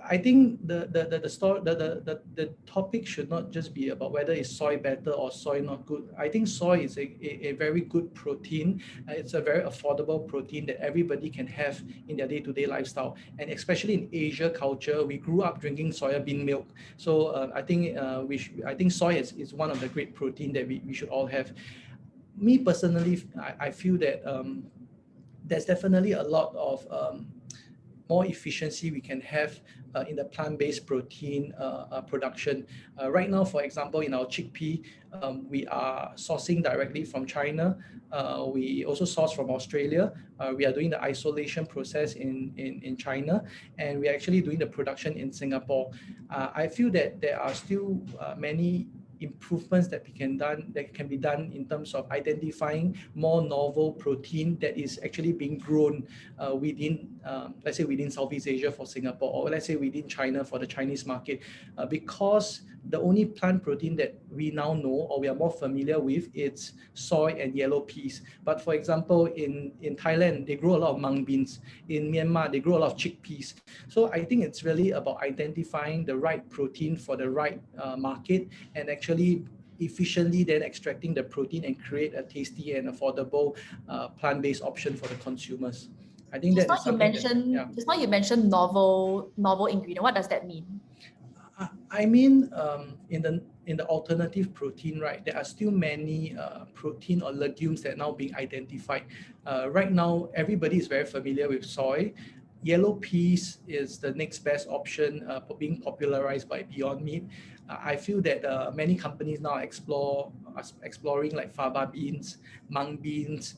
I think the topic should not just be about whether is soy better or soy not good. I think soy is a very good protein. It's a very affordable protein that everybody can have in their day-to-day lifestyle. And especially in Asia culture, we grew up drinking soya bean milk. So I think soy is one of the great protein that we should all have. Me personally, I feel that there's definitely a lot of more efficiency we can have in the plant-based protein production. Right now, for example, in our chickpea, we are sourcing directly from China. We also source from Australia. We are doing the isolation process in China, and we're actually doing the production in Singapore. I feel that there are still many improvements that can be done in terms of identifying more novel protein that is actually being grown within, let's say within Southeast Asia for Singapore, or let's say within China for the Chinese market, because the only plant protein that we now know or we are more familiar with, it's soy and yellow peas. But for example, in Thailand, they grow a lot of mung beans. In Myanmar, they grow a lot of chickpeas. So I think it's really about identifying the right protein for the right market, and actually efficiently then extracting the protein and create a tasty and affordable plant-based option for the consumers. I think that is something just now you mentioned novel ingredient. What does that mean? I mean, in the alternative protein, right, there are still many protein or legumes that are now being identified. Right now, everybody is very familiar with soy. Yellow peas is the next best option being popularized by Beyond Meat. I feel that many companies now exploring like faba beans, mung beans,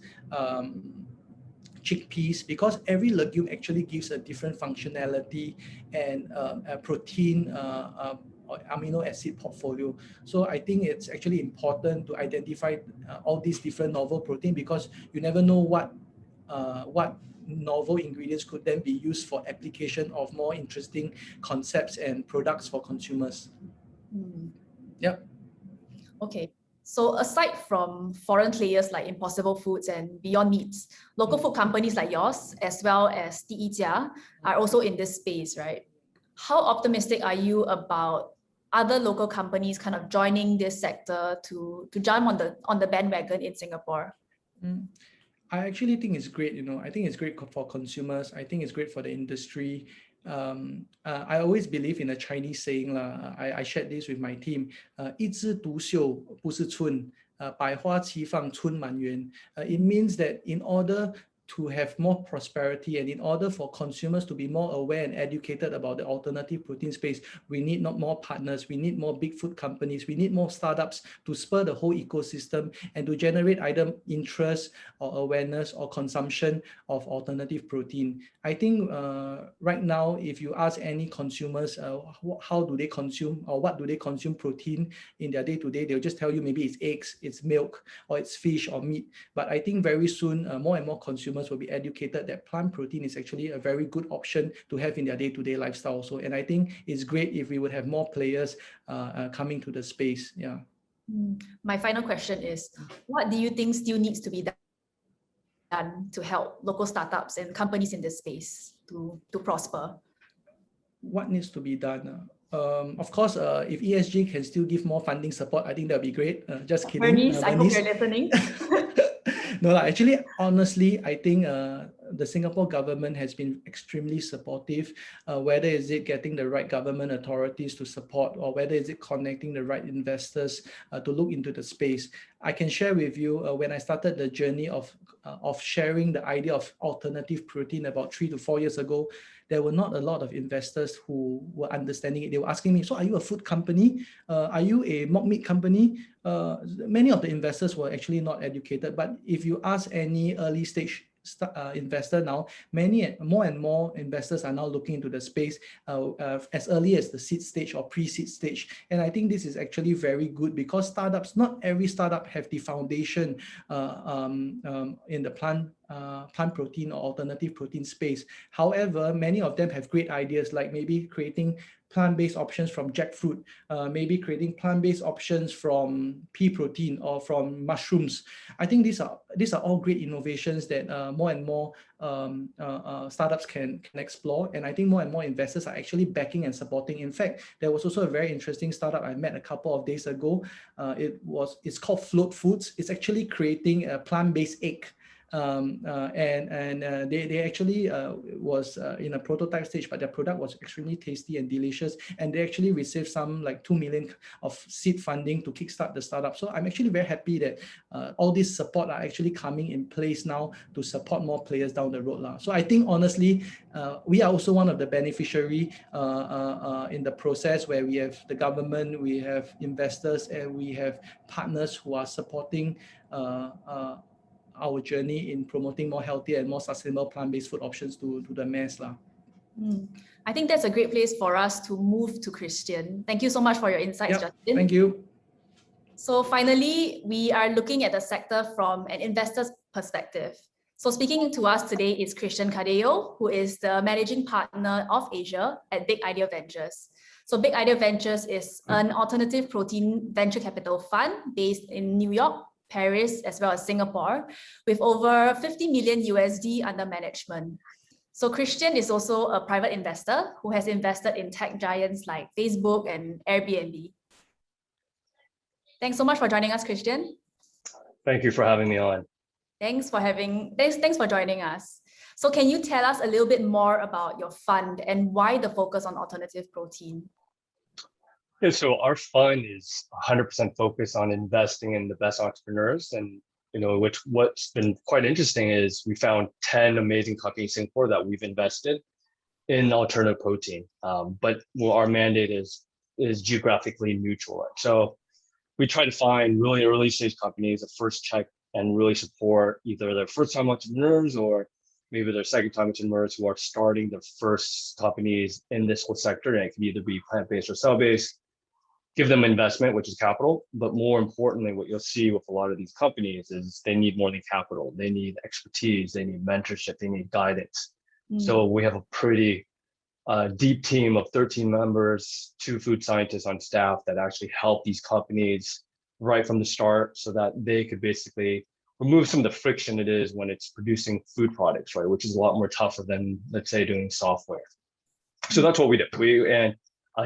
chickpeas, because every legume actually gives a different functionality and a protein amino acid portfolio. So I think it's actually important to identify all these different novel protein, because you never know what novel ingredients could then be used for application of more interesting concepts and products for consumers. Yep. Okay. So aside from foreign players like Impossible Foods and Beyond Meats, local food companies like yours, as well as Dijia, are also in this space, right? How optimistic are you about other local companies kind of joining this sector to jump on the bandwagon in Singapore? I actually think it's great. I think it's great for consumers. I think it's great for the industry. I always believe in a Chinese saying, I shared this with my team, 一枝独秀不是春, 百花齐放春满园. It means that in order to have more prosperity and in order for consumers to be more aware and educated about the alternative protein space, we need not more partners, we need more big food companies, we need more startups to spur the whole ecosystem and to generate either interest or awareness or consumption of alternative protein. I think right now, if you ask any consumers how do they consume or what do they consume protein in their day-to-day, they'll just tell you maybe it's eggs, it's milk, or it's fish or meat. But I think very soon more and more consumers will be educated that plant protein is actually a very good option to have in their day-to-day lifestyle also. And I think it's great if we would have more players coming to the space. Yeah. My final question is, what do you think still needs to be done to help local startups and companies in this space to prosper? What needs to be done? Of course, if ESG can still give more funding support, I think that'd be great. Just kidding. Bernice, I hope you're listening. No, actually, honestly, I think the Singapore government has been extremely supportive, whether is it getting the right government authorities to support or whether is it connecting the right investors to look into the space. I can share with you when I started the journey of sharing the idea of alternative protein about 3 to 4 years ago, there were not a lot of investors who were understanding it. They were asking me, so are you a food company? Are you a mock meat company? Many of the investors were actually not educated, but if you ask any early stage investor now, more and more investors are now looking into the space as early as the seed stage or pre-seed stage. And I think this is actually very good because startups, not every startup have the foundation in the plant protein or alternative protein space. However, many of them have great ideas, like maybe creating plant-based options from jackfruit, maybe creating plant-based options from pea protein or from mushrooms. I think these are all great innovations that more and more startups can explore, and I think more and more investors are actually backing and supporting. In fact, there was also a very interesting startup I met a couple of days ago. It's called Float Foods. It's actually creating a plant-based egg. They actually was in a prototype stage, but their product was extremely tasty and delicious, and they actually received some like 2 million of seed funding to kickstart the startup. So I'm actually very happy that all this support are actually coming in place now to support more players down the road. So I think honestly, we are also one of the beneficiary in the process, where we have the government, we have investors, and we have partners who are supporting our journey in promoting more healthier and more sustainable plant-based food options to the mass. I think that's a great place for us to move to Christian. Thank you so much for your insights, Justin. Thank you. So finally, we are looking at the sector from an investor's perspective. So speaking to us today is Christian Cadeo, who is the managing partner of Asia at Big Idea Ventures. So Big Idea Ventures is an alternative protein venture capital fund based in New York, Paris, as well as Singapore, with over 50 million USD under management. So Christian is also a private investor who has invested in tech giants like Facebook and Airbnb. Thanks so much for joining us, Christian. Thank you for having me on. Thanks for joining us. So can you tell us a little bit more about your fund and why the focus on alternative protein? Yeah, so our fund is 100% focused on investing in the best entrepreneurs, and what's been quite interesting is we found 10 amazing companies in Singapore that we've invested in alternative protein. But our mandate is geographically neutral. So we try to find really early stage companies, a first check, and really support either their first time entrepreneurs or maybe their second time entrepreneurs who are starting their first companies in this whole sector. And it can either be plant-based or cell-based. Give them investment, which is capital, but more importantly, what you'll see with a lot of these companies is they need more than capital. They need expertise, they need mentorship, they need guidance. So we have a pretty deep team of 13 members, 2 food scientists on staff that actually help these companies right from the start so that they could basically remove some of the friction it is when it's producing food products, right? Which is a lot more tougher than, let's say, doing software. So that's what we do.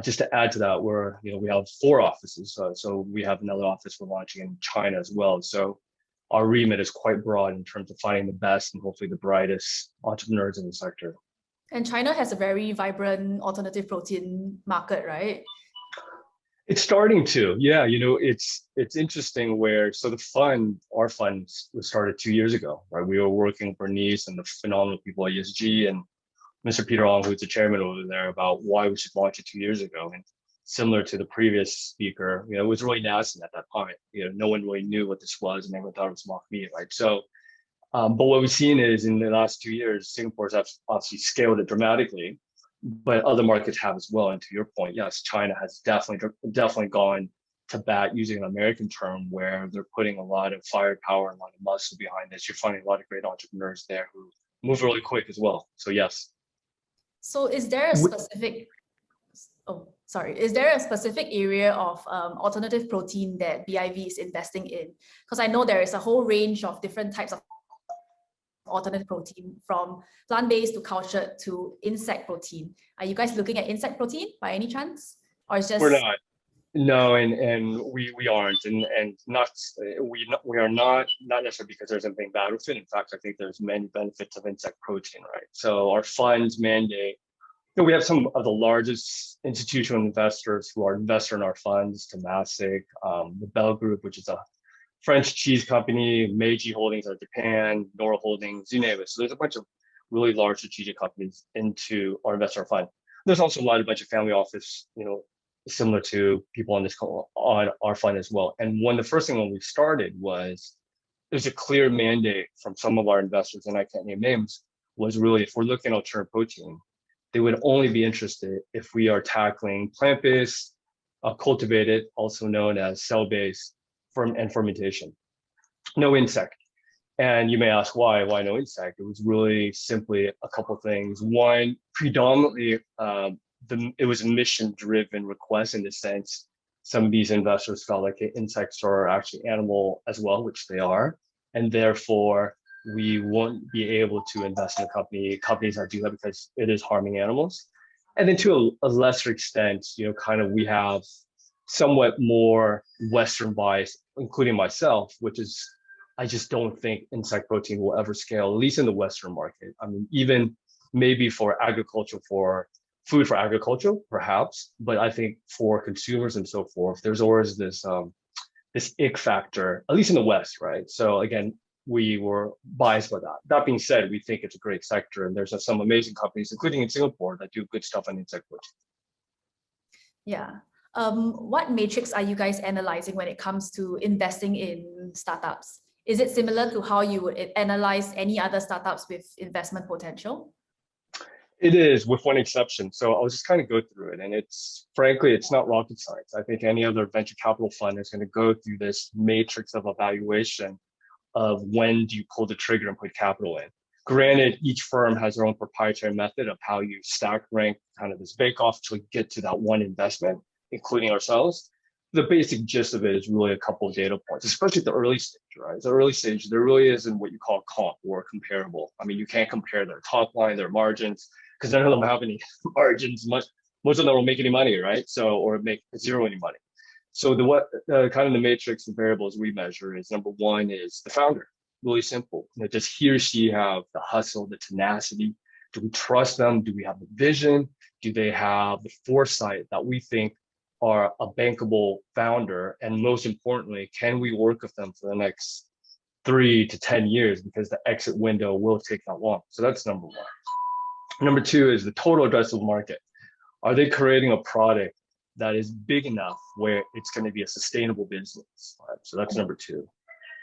Just to add to that, we have 4 offices. So we have another office we're launching in China as well. So our remit is quite broad in terms of finding the best and hopefully the brightest entrepreneurs in the sector. And China has a very vibrant alternative protein market, right? It's starting to, yeah. It's interesting our fund was started 2 years ago, right? We were working with Bernice and the phenomenal people at ESG and Mr. Peter Ong, who's the chairman over there, about why we should launch it 2 years ago. And similar to the previous speaker, it was really nascent at that point. No one really knew what this was, and everyone thought it was mock meat, right? So, but what we've seen is in the last 2 years, Singapore's obviously scaled it dramatically, but other markets have as well. And to your point, yes, China has definitely gone to bat, using an American term, where they're putting a lot of firepower and a lot of muscle behind this. You're finding a lot of great entrepreneurs there who move really quick as well. So yes. So is there a specific, is there a specific area of alternative protein that BIV is investing in? Because I know there is a whole range of different types of alternative protein, from plant-based to cultured to insect protein. Are you guys looking at insect protein by any chance? Or is just... We're not. No, and we aren't, and we are not necessarily because there's something bad with it. In fact, I think there's many benefits of insect protein, right? So our fund's mandate, we have some of the largest institutional investors who are invested in our funds: Temasek, the Bell Group, which is a French cheese company, Meiji Holdings out of Japan, Nora Holdings, you name it. So there's a bunch of really large strategic companies into our investor fund. There's also a bunch of family office, similar to people on our fund as well. And the first thing when we started was there's a clear mandate from some of our investors, and I can't name names, was really if we're looking at alternative protein, they would only be interested if we are tackling plant-based, cultivated, also known as cell-based and fermentation. No insect. And you may ask why no insect? It was really simply a couple of things. One, predominantly, it was a mission-driven request in the sense some of these investors felt like insects are actually animal as well, which they are. And therefore, we won't be able to invest in companies that do that because it is harming animals. And then to a lesser extent, kind of we have somewhat more Western bias, including myself, which is, I just don't think insect protein will ever scale, at least in the Western market. I mean, even maybe for agriculture, for food for agriculture, perhaps, but I think for consumers and so forth, there's always this ick factor, at least in the West, right? So again, we were biased by that. That being said, we think it's a great sector, and there's some amazing companies, including in Singapore, that do good stuff on insect protein. Yeah. What matrix are you guys analyzing when it comes to investing in startups? Is it similar to how you would analyze any other startups with investment potential? It is, with one exception. So I'll just kind of go through it. And frankly, it's not rocket science. I think any other venture capital fund is going to go through this matrix of evaluation of when do you pull the trigger and put capital in. Granted, each firm has their own proprietary method of how you stack rank kind of this bake-off to get to that one investment, including ourselves. The basic gist of it is really a couple of data points, especially at the early stage, right? The early stage, there really isn't what you call comp or comparable. I mean, you can't compare their top line, their margins, because none of them have any margins. Most of them don't make any money, right? So, or make zero any money. So kind of the matrix of variables we measure is, number one is the founder. Really simple. Does he or she have the hustle, the tenacity? Do we trust them? Do we have the vision? Do they have the foresight that we think are a bankable founder? And most importantly, can we work with them for the next 3 to 10 years, because the exit window will take that long? So that's number one. Number two is the total addressable market. Are they creating a product that is big enough where it's going to be a sustainable business? Right? So that's number two.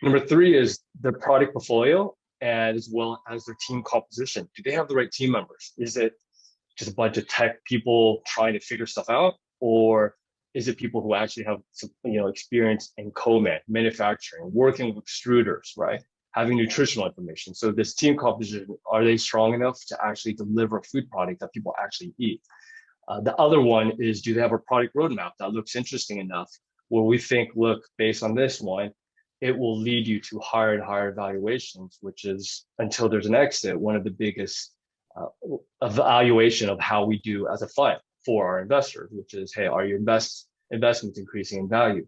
Number three is their product portfolio, and as well as their team composition. Do they have the right team members? Is it just a bunch of tech people trying to figure stuff out, or is it people who actually have some, experience in manufacturing, working with extruders, right? Having nutritional information. So this team composition, are they strong enough to actually deliver a food product that people actually eat? The other one is, do they have a product roadmap that looks interesting enough where we think, look, based on this one, it will lead you to higher and higher valuations, which is, until there's an exit, one of the biggest evaluation of how we do as a fund for our investors, which is, hey, are your investments increasing in value?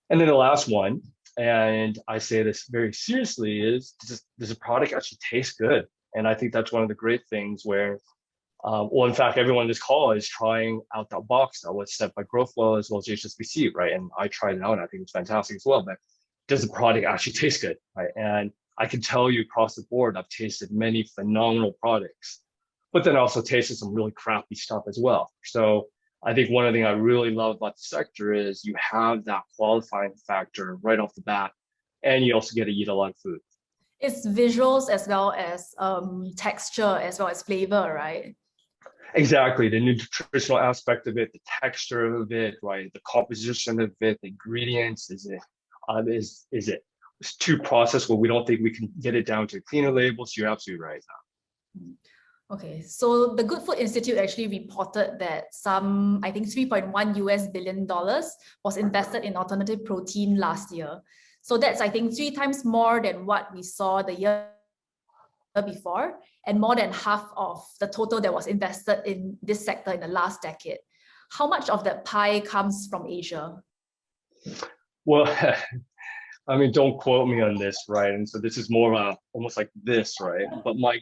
And then the last one, and I say this very seriously, is does a product actually taste good? And I think that's one of the great things where, in fact, everyone in this call is trying out that box that was set by Growthwell as well as HSBC, right? And I tried it out, and I think it's fantastic as well. But does the product actually taste good, right? And I can tell you across the board, I've tasted many phenomenal products, but then also tasted some really crappy stuff as well. So I think one of the things I really love about the sector is you have that qualifying factor right off the bat, and you also get to eat a lot of food. It's visuals as well as texture as well as flavor, right? Exactly. The nutritional aspect of it, the texture of it, right? The composition of it, the ingredients. Is it too processed where we don't think we can get it down to a cleaner label? So you're absolutely right. Okay, so the Good Food Institute actually reported that some, I think $3.1 billion was invested in alternative protein last year. So that's, I think, 3 times more than what we saw the year before, and more than half of the total that was invested in this sector in the last decade. How much of that pie comes from Asia? Well, I mean, don't quote me on this, right? And so this is more almost like this, right? But my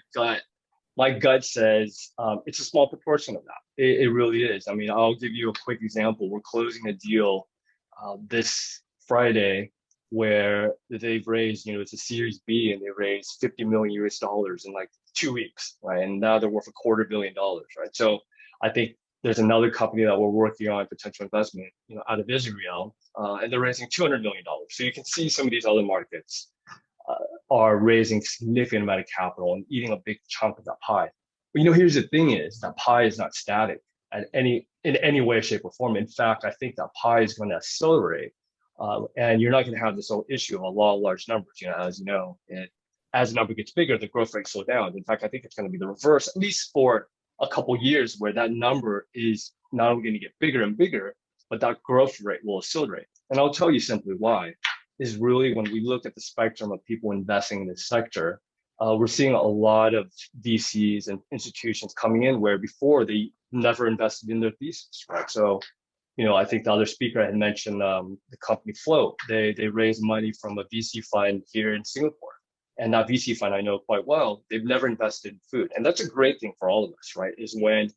gut says it's a small proportion of that. It really is. I mean, I'll give you a quick example. We're closing a deal this Friday where they've raised, it's a Series B, and they raised $50 million in like 2 weeks, right? And now they're worth $250 million, right? So I think there's another company that we're working on potential investment, out of Israel, and they're raising $200 million. So you can see some of these other markets are raising significant amount of capital and eating a big chunk of that pie. But here's the thing: is that pie is not static in any way, shape, or form. In fact, I think that pie is going to accelerate, and you're not going to have this whole issue of a law of large numbers. As you know, as the number gets bigger, the growth rate slows down. In fact, I think it's going to be the reverse, at least for a couple years, where that number is not only going to get bigger and bigger, but that growth rate will accelerate. And I'll tell you simply why. Is really when we look at the spectrum of people investing in this sector, we're seeing a lot of VCs and institutions coming in where before they never invested in their thesis, right? So, I think the other speaker had mentioned the company Float. They raised money from a VC fund here in Singapore. And that VC fund I know quite well, they've never invested in food. And that's a great thing for all of us, right? Is when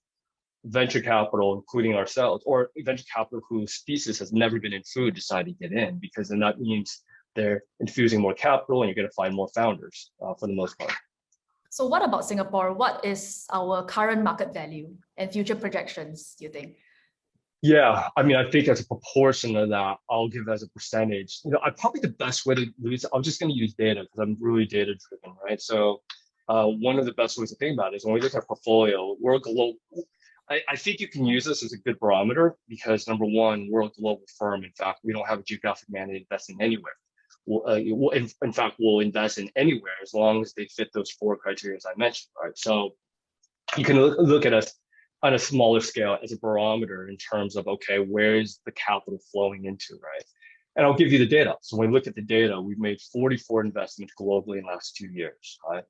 venture capital, including ourselves, or venture capital whose thesis has never been in food, decide to get in, because then that means they're infusing more capital and you're going to find more founders for the most part. So what about Singapore? What is our current market value and future projections, do you think? Yeah, I think as a proportion of that, I'll give as a percentage. Probably the best way to do this, I'm just going to use data because I'm really data driven, right? So one of the best ways to think about it is when we look at our portfolio, we're a global. I think you can use this as a good barometer because number one, we're a global firm. In fact, we don't have a geographic mandate to invest in anywhere. In fact, we'll invest in anywhere as long as they fit those 4 criteria I mentioned, right? So you can look at us on a smaller scale as a barometer in terms of, okay, where is the capital flowing into, right? And I'll give you the data. So when we look at the data, we've made 44 investments globally in the last 2 years, right?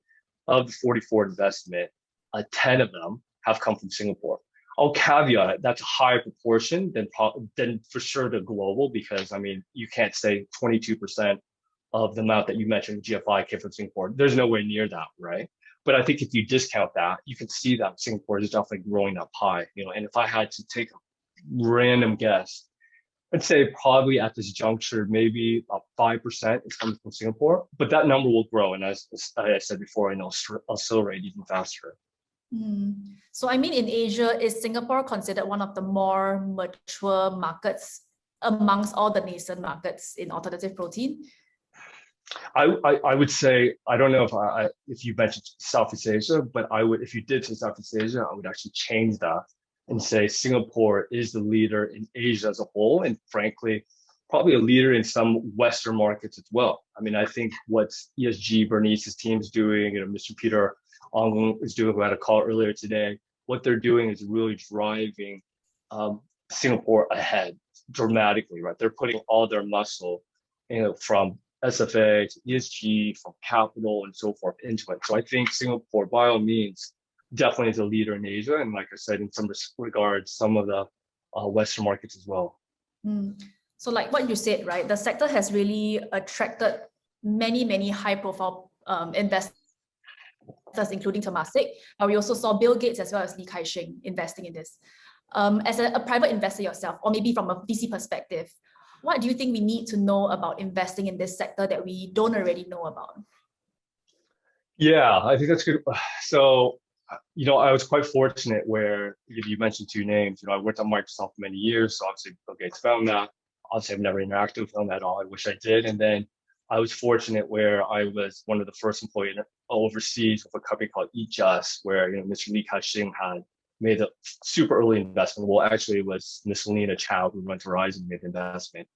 Of the 44 investment, 10 of them have come from Singapore. I'll caveat it, that's a higher proportion than for sure the global, because you can't say 22% of the amount that you mentioned, GFI, came from Singapore. There's nowhere near that, right? But I think if you discount that, you can see that Singapore is definitely growing that pie, and if I had to take a random guess, I'd say probably at this juncture, maybe about 5% is coming from Singapore, but that number will grow. And as I said before, it'll accelerate even faster. So in Asia, is Singapore considered one of the more mature markets amongst all the nascent markets in alternative protein? I would say, I don't know if you mentioned Southeast Asia, but if you did say Southeast Asia, I would actually change that and say Singapore is the leader in Asia as a whole, and frankly, probably a leader in some Western markets as well. I think what ESG, Bernice's team is doing, Mr. Peter Ong is doing, who had a call earlier today, what they're doing is really driving Singapore ahead dramatically, right? They're putting all their muscle, from SFA to ESG, from capital and so forth into it. So I think Singapore, by all means, definitely is a leader in Asia. And like I said, in some regards, some of the Western markets as well. So like what you said, right? The sector has really attracted many high profile investors, including Temasek. We also saw Bill Gates as well as Li Ka-shing investing in this. As a private investor yourself, or maybe from a VC perspective, what do you think we need to know about investing in this sector that we don't already know about? Yeah, I think that's good. So, I was quite fortunate where you mentioned 2 names. I worked at Microsoft for many years, so obviously Bill Gates found that. Obviously, I've never interacted with him at all. I wish I did. And then I was fortunate where I was one of the first employees overseas with a company called Eat Just, where Mr. Li Ka-shing had made a super early investment. Well, actually, it was Miss Lena Chou who runs Verizon made the investment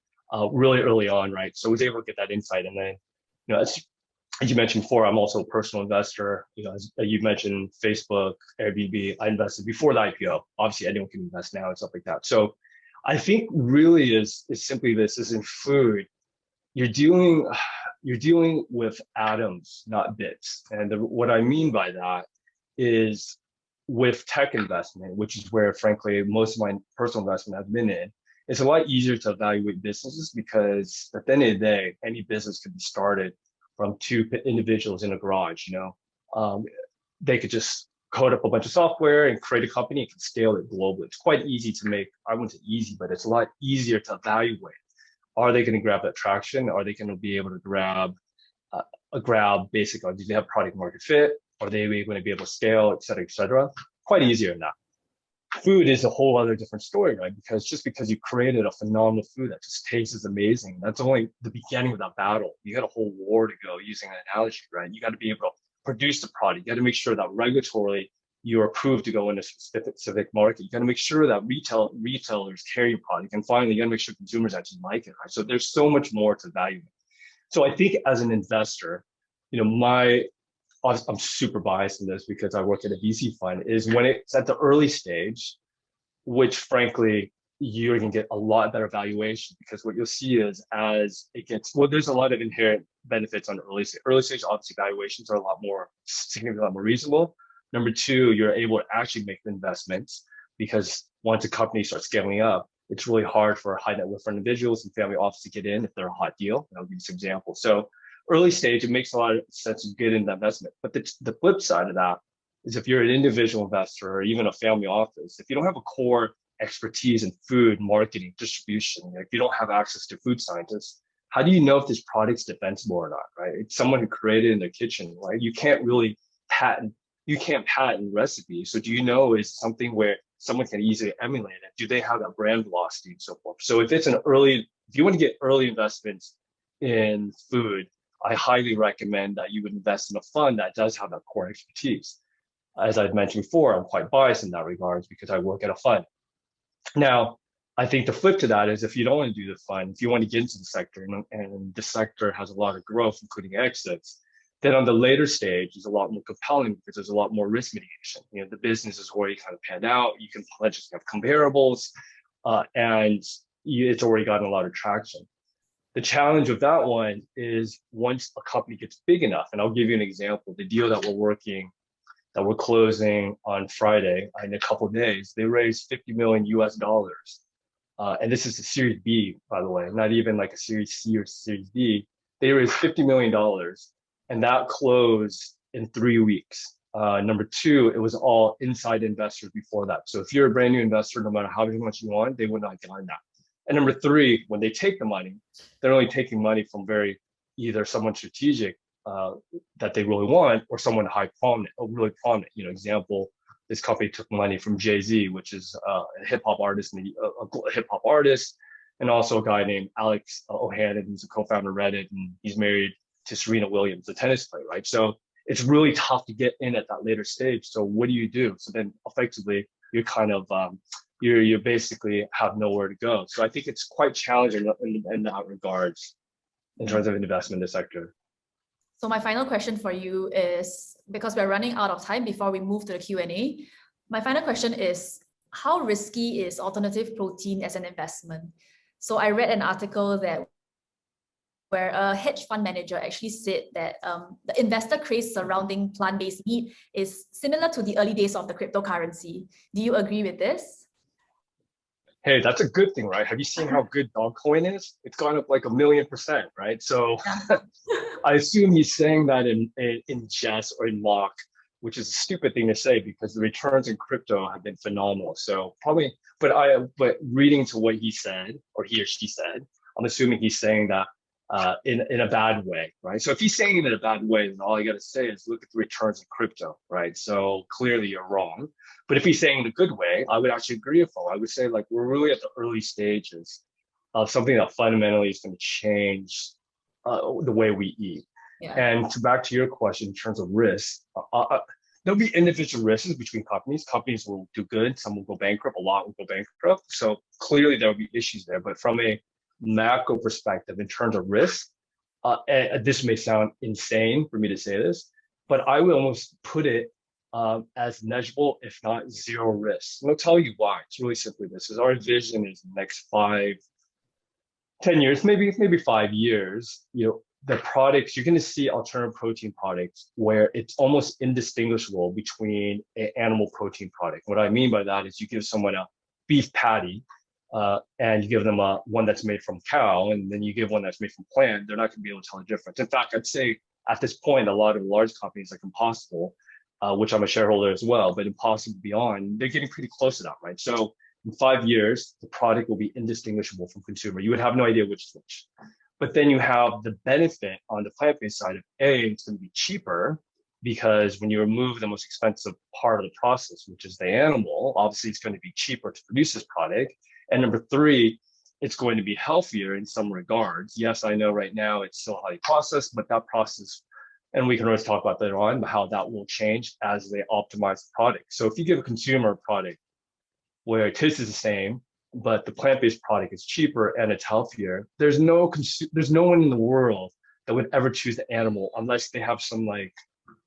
really early on, right? So I was able to get that insight. And then, as you mentioned before, I'm also a personal investor. As you mentioned, Facebook, Airbnb, I invested before the IPO. Obviously, anyone can invest now and stuff like that. So I think really is simply this: is in food, you're dealing with atoms, not bits. And what I mean by that is with tech investment, which is where, frankly, most of my personal investment has been in, it's a lot easier to evaluate businesses because at the end of the day, any business could be started from 2 individuals in a garage. They could just code up a bunch of software and create a company and can scale it globally. It's quite easy to make. I wouldn't say easy, but it's a lot easier to evaluate. Are they going to grab that traction? Are they going to be able to grab basically, do they have product market fit? Are they going to be able to scale, et cetera, et cetera? Quite easier than that. Food is a whole other different story, right? Because just because you created a phenomenal food that just tastes amazing, that's only the beginning of that battle. You got a whole war to go, using an analogy, right? You got to be able to produce the product. You got to make sure that regulatorily you're approved to go in a specific market. You got to make sure that retailers carry your product. And finally, you got to make sure consumers actually like it, right? So there's so much more to value. So I think as an investor, I'm super biased in this because I work at a VC fund, is when it's at the early stage, which frankly, you're going to get a lot better valuation, because what you'll see is as it gets, well, there's a lot of inherent benefits on early stage. Early stage, obviously, valuations are a lot more significantly more reasonable. Number two, you're able to actually make investments, because once a company starts scaling up, it's really hard for high net worth individuals and family offices to get in if they're a hot deal. I'll give you some examples. So early stage, it makes a lot of sense to get into investment. But the flip side of that is if you're an individual investor or even a family office, if you don't have a core expertise in food, marketing, distribution, if you don't have access to food scientists, how do you know if this product's defensible or not, right? It's someone who created it in their kitchen, right? You can't patent recipes. So do you know is something where someone can easily emulate it? Do they have that brand velocity and so forth? So if you want to get early investments in food, I highly recommend that you would invest in a fund that does have that core expertise. As I've mentioned before, I'm quite biased in that regards because I work at a fund. Now, I think the flip to that is if you don't want to do the fund, if you want to get into the sector and the sector has a lot of growth, including exits, then on the later stage is a lot more compelling because there's a lot more risk mitigation. The business is already kind of panned out. You can just have comparables, and it's already gotten a lot of traction. The challenge with that one is once a company gets big enough, and I'll give you an example, the deal that we're closing on Friday in a couple of days, they raised $50 million US. And this is a Series B, by the way, not even like a Series C or Series D. They raised $50 million, and that closed in 3 weeks. Number two, it was all inside investors before that. So if you're a brand new investor, no matter how much you want, they would not get on that. And number three, when they take the money, they're only taking money from either someone strategic that they really want, or someone really prominent. Example, this company took money from Jay-Z, which is a hip hop artist, and also a guy named Alex O'Hannon, who's a co-founder of Reddit, and he's married to Serena Williams, the tennis player, right? So it's really tough to get in at that later stage. So what do you do? So then effectively, you're kind of you basically have nowhere to go. So I think it's quite challenging in that regards in terms of investment in the sector. So my final question for you is, because we're running out of time before we move to the Q&A, my final question is, how risky is alternative protein as an investment? So I read an article where a hedge fund manager actually said that the investor craze surrounding plant-based meat is similar to the early days of the cryptocurrency. Do you agree with this? Hey, that's a good thing, right? Have you seen how good Dogecoin is? It's gone up like 1,000,000%, right? So yeah. I assume he's saying that in jest or in mock, which is a stupid thing to say because the returns in crypto have been phenomenal. So probably, but reading to what he said, or he or she said, I'm assuming he's saying that in a bad way, right? So if he's saying it in a bad way, then all you got to say is look at the returns in crypto, right? So clearly you're wrong. But if he's saying it in a good way, I would actually agree with him. I would say like we're really at the early stages of something that fundamentally is going to change the way we eat. Yeah. And back to your question in terms of risk, there'll be individual risks between companies. Companies will do good, some will go bankrupt, a lot will go bankrupt. So clearly there will be issues there. But from a macro perspective, in terms of risk, this may sound insane for me to say this, but I would almost put it as measurable, if not zero risk. And I'll tell you why. It's really simply this: is our vision is the next 5, 10 years, maybe 5 years. The products you're going to see alternative protein products where it's almost indistinguishable between an animal protein product. What I mean by that is you give someone a beef patty, and you give them one that's made from cow, and then you give one that's made from plant, they're not going to be able to tell the difference. In fact, I'd say at this point, a lot of large companies like Impossible, which I'm a shareholder as well, but Impossible Beyond, they're getting pretty close to that, right? So in 5 years, the product will be indistinguishable from consumer. You would have no idea which is which. But then you have the benefit on the plant-based side of it's going to be cheaper, because when you remove the most expensive part of the process, which is the animal, obviously it's going to be cheaper to produce this product. And number three, it's going to be healthier in some regards. Yes, I know right now it's still highly processed, but that process, and we can always talk about later on how that will change as they optimize the product. So if you give a consumer a product where it tastes the same, but the plant-based product is cheaper and it's healthier, there's no one in the world that would ever choose the animal unless they have some like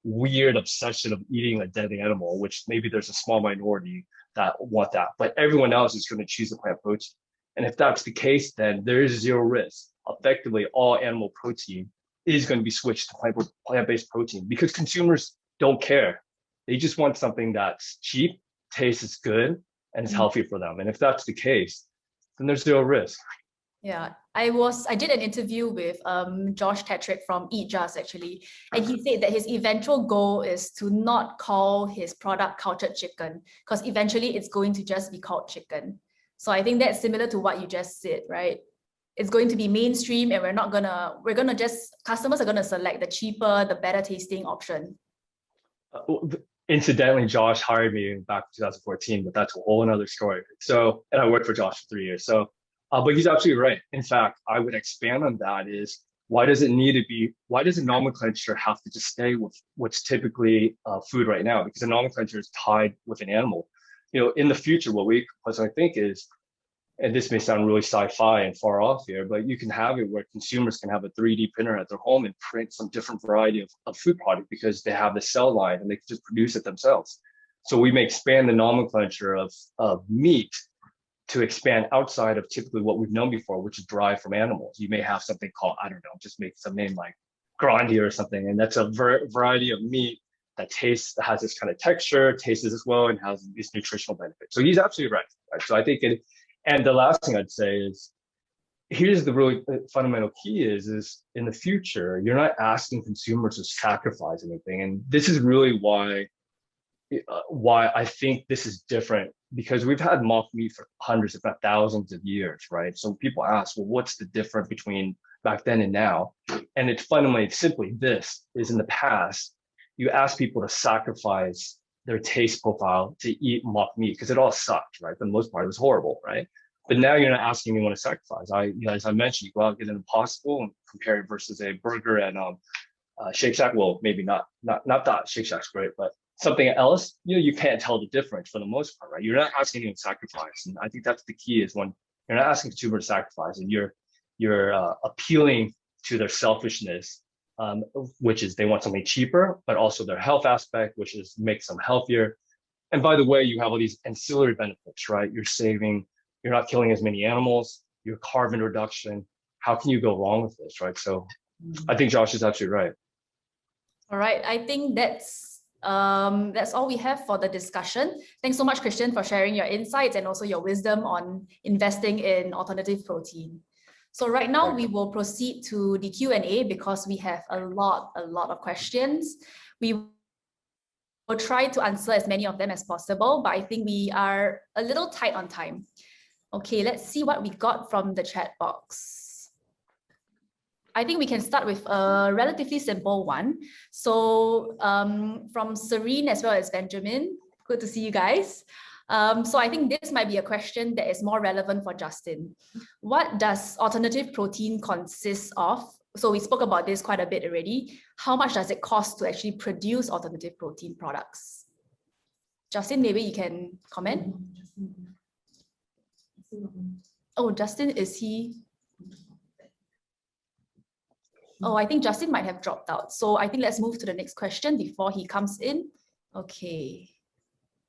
weird obsession of eating a dead animal, which maybe there's a small minority that want that, but everyone else is going to choose the plant protein. And if that's the case, then there is zero risk. Effectively, all animal protein is going to be switched to plant-based protein because consumers don't care. They just want something that's cheap, tastes good, and is healthy for them. And if that's the case, then there's zero risk. Yeah, I did an interview with Josh Tetrick from Eat Just actually, and he said that his eventual goal is to not call his product cultured chicken because eventually it's going to just be called chicken. So I think that's similar to what you just said, right? It's going to be mainstream, and customers are gonna select the cheaper, the better tasting option. Incidentally, Josh hired me back in 2014, but that's a whole another story. So, and I worked for Josh for 3 years. So. But he's absolutely right. In fact, I would expand on that is why does the nomenclature have to just stay with what's typically food right now? Because the nomenclature is tied with an animal. In the future, what we personally think is, and this may sound really sci-fi and far off here, but you can have it where consumers can have a 3D printer at their home and print some different variety of food product because they have the cell line and they can just produce it themselves. So we may expand the nomenclature of meat to expand outside of typically what we've known before, which is derived from animals. You may have something called, I don't know, just make some name like grande or something. And that's a variety of meat that has this kind of texture, tastes as well, and has these nutritional benefits. So he's absolutely right? So I think and the last thing I'd say is, here's the really fundamental key is in the future, you're not asking consumers to sacrifice anything. And this is really why I think this is different, because we've had mock meat for hundreds, if not thousands of years, right? So people ask, well, what's the difference between back then and now? And it's fundamentally simply this, is in the past, you ask people to sacrifice their taste profile to eat mock meat because it all sucked, right? For the most part, it was horrible, right? But now you're not asking anyone to sacrifice. As I mentioned, you go out and get an Impossible and compare it versus a burger and Shake Shack. Well, maybe not that Shake Shack's great, but something else, you can't tell the difference for the most part, right? You're not asking them to sacrifice. And I think that's the key, is when you're not asking consumers to sacrifice and you're appealing to their selfishness, which is they want something cheaper, but also their health aspect, which is makes them healthier. And by the way, you have all these ancillary benefits, right? You're not killing as many animals, your carbon reduction. How can you go wrong with this, right? So I think Josh is absolutely right. All right, I think that's all we have for the discussion. Thanks so much, Christian, for sharing your insights and also your wisdom on investing in alternative protein. So right now we will proceed to the Q&A because we have a lot of questions. We will try to answer as many of them as possible, but I think we are a little tight on time. Okay, let's see what we got from the chat box. I think we can start with a relatively simple one. So from Serene as well as Benjamin, good to see you guys. So I think this might be a question that is more relevant for Justin. What does alternative protein consist of? So we spoke about this quite a bit already. How much does it cost to actually produce alternative protein products? Justin, maybe you can comment. Oh, Justin, is he? Oh, I think Justin might have dropped out. So I think let's move to the next question before he comes in. Okay.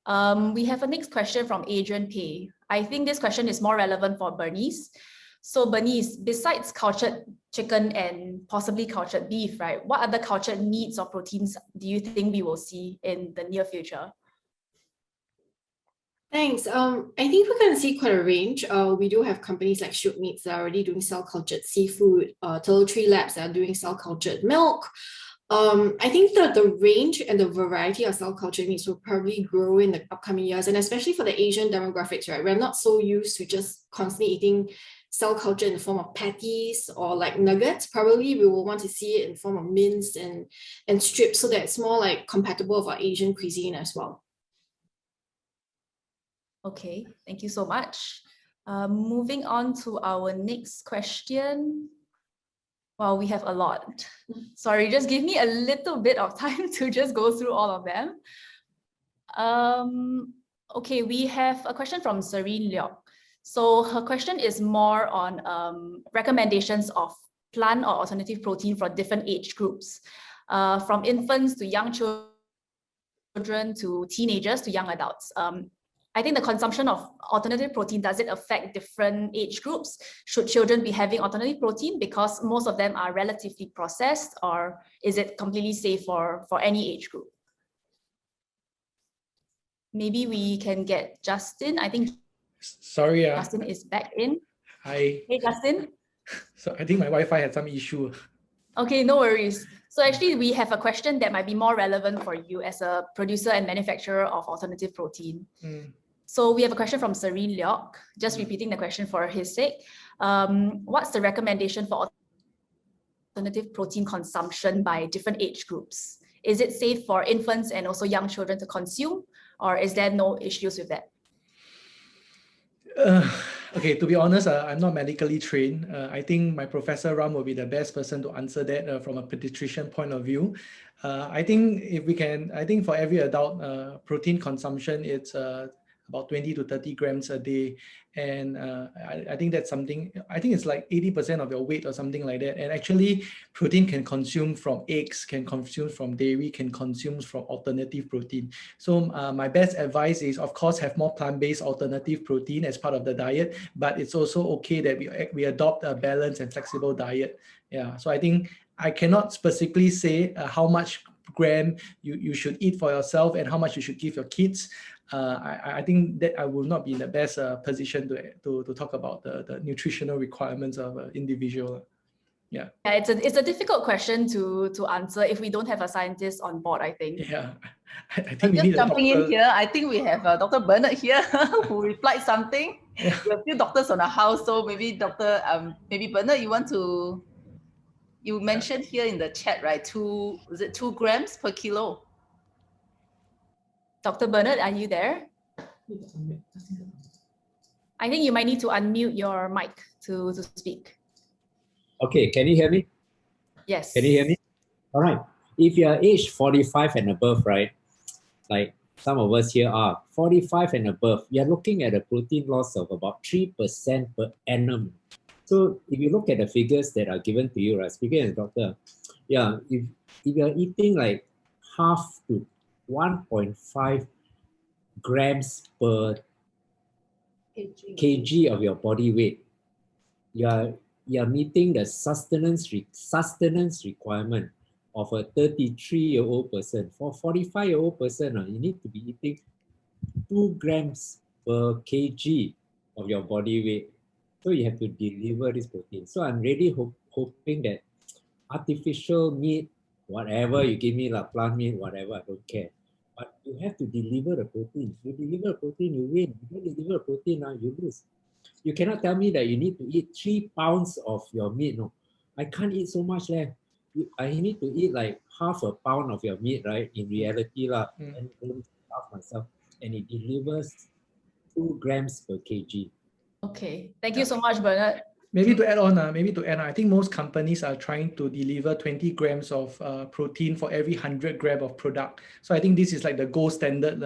We have a next question from Adrian Pei. I think this question is more relevant for Bernice. So Bernice, besides cultured chicken and possibly cultured beef, right? What other cultured meats or proteins do you think we will see in the near future? Thanks. I think we're going to see quite a range. We do have companies like Shoot Meats that are already doing cell-cultured seafood, Turtle Tree Labs that are doing cell-cultured milk. I think that the range and the variety of cell-cultured meats will probably grow in the upcoming years, and especially for the Asian demographics, right? We're not so used to just constantly eating cell culture in the form of patties or like nuggets. Probably we will want to see it in the form of minced and strips, so that it's more like compatible with our Asian cuisine as well. Okay, thank you so much. Moving on to our next question. Wow, we have a lot. Sorry, just give me a little bit of time to just go through all of them. Okay, we have a question from Serene Leok. So her question is more on recommendations of plant or alternative protein for different age groups, from infants to young children to teenagers to young adults. I think the consumption of alternative protein, does it affect different age groups? Should children be having alternative protein because most of them are relatively processed, or is it completely safe for any age group? Maybe we can get Justin. I think sorry, Justin is back in. Hi. Hey, Justin. So I think my Wi-Fi had some issue. Okay, no worries. So actually, we have a question that might be more relevant for you as a producer and manufacturer of alternative protein. So we have a question from Serene Leok, just repeating the question for his sake. What's the recommendation for alternative protein consumption by different age groups? Is it safe for infants and also young children to consume, or is there no issues with that? Okay, to be honest, I'm not medically trained. I think my Professor Ram will be the best person to answer that from a pediatrician point of view. I think if we can, I think for every adult, protein consumption, it's about 20 to 30 grams a day. And I think that's something, I think it's like 80% of your weight or something like that. And actually, protein can consume from eggs, can consume from dairy, can consume from alternative protein. So my best advice is, of course, have more plant-based alternative protein as part of the diet, but it's also okay that we adopt a balanced and flexible diet. Yeah, so I think I cannot specifically say how much gram you should eat for yourself and how much you should give your kids. I think that I will not be in the best position to talk about the nutritional requirements of an individual. Yeah, it's a difficult question to answer if we don't have a scientist on board, I think. Yeah, I think we need jumping in here, I think we have Dr. Bernard here who replied something. Yeah. We have a few doctors on the house, so maybe maybe Bernard, you mentioned here in the chat, right? 2 grams per kilo? Dr. Bernard, are you there? I think you might need to unmute your mic to speak. Okay, can you hear me? Yes. Can you hear me? All right. If you are age 45 and above, right, like some of us here are 45 and above, you are looking at a protein loss of about 3% per annum. So if you look at the figures that are given to you, right, speaking as a doctor, yeah, if you are eating like half to 1.5 grams per kg of your body weight, you are meeting the sustenance requirement of a 33-year-old person. For a 45-year-old person, you need to be eating 2 grams per kg of your body weight. So you have to deliver this protein. So I'm really hoping that artificial meat, whatever you give me, like plant meat, whatever, I don't care. But you have to deliver the protein. You deliver protein, you win. You don't deliver protein, you lose. You cannot tell me that you need to eat 3 pounds of your meat. No, I can't eat so much left. I need to eat like half a pound of your meat, right? In reality, and don't starve myself. And it delivers 2 grams per kg. Okay, thank you so much, Bernard. Maybe to add on, I think most companies are trying to deliver 20 grams of protein for every 100 grams of product. So I think this is like the gold standard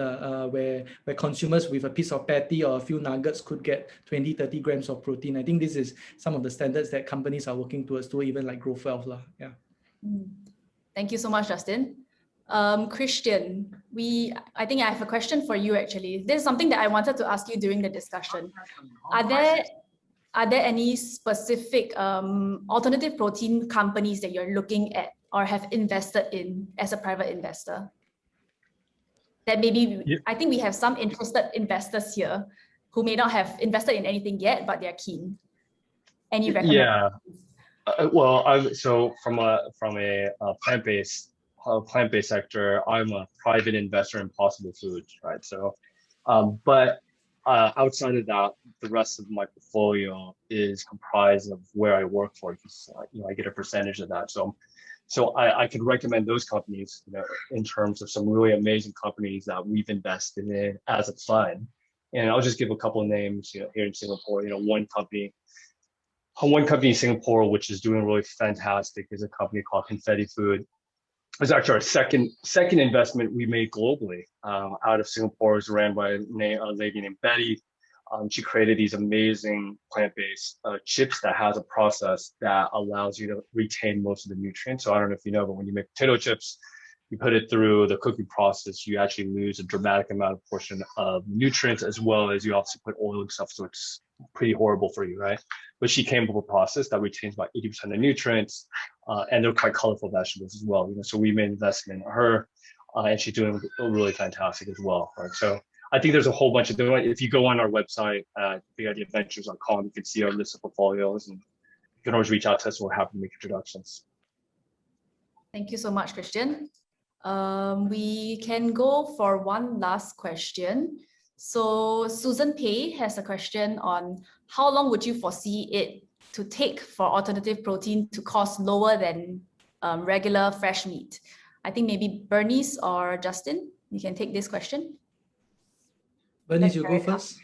where consumers with a piece of patty or a few nuggets could get 20, 30 grams of protein. I think this is some of the standards that companies are working towards, to even like Growthwell. Yeah. Thank you so much, Justin. Christian, I think I have a question for you actually. This is something that I wanted to ask you during the discussion. Are there any specific alternative protein companies that you're looking at or have invested in as a private investor? That maybe, I think we have some interested investors here who may not have invested in anything yet, but they're keen. Any recommendations? Yeah. Well, so from a plant-based sector, I'm a private investor in Possible Foods, right? So, but outside of that, the rest of my portfolio is comprised of where I work for, because I get a percentage of that. So I could recommend those companies, in terms of some really amazing companies that we've invested in as a fund. And I'll just give a couple of names, here in Singapore. One company in Singapore which is doing really fantastic is a company called Confetti Food. It's actually our second investment we made globally, out of Singapore. It's ran by a lady named Betty. She created these amazing plant-based chips that has a process that allows you to retain most of the nutrients. So I don't know if you know, but when you make potato chips, you put it through the cooking process, you actually lose a dramatic amount of portion of nutrients, as well as you also put oil and stuff. So it's pretty horrible for you, right? But she came up with a process that retains about 80% of the nutrients, and they're quite colorful vegetables as well. So we made investment in her, and she's doing really fantastic as well, right? So I think there's a whole bunch of them. If you go on our website, bigideaventures.com, you can see our list of portfolios, and you can always reach out to us. We're happy to make introductions. Thank you so much, Christian. We can go for one last question. So Susan Pei has a question on how long would you foresee it to take for alternative protein to cost lower than regular fresh meat? I think maybe Bernice or Justin, you can take this question. Bernice, you go first.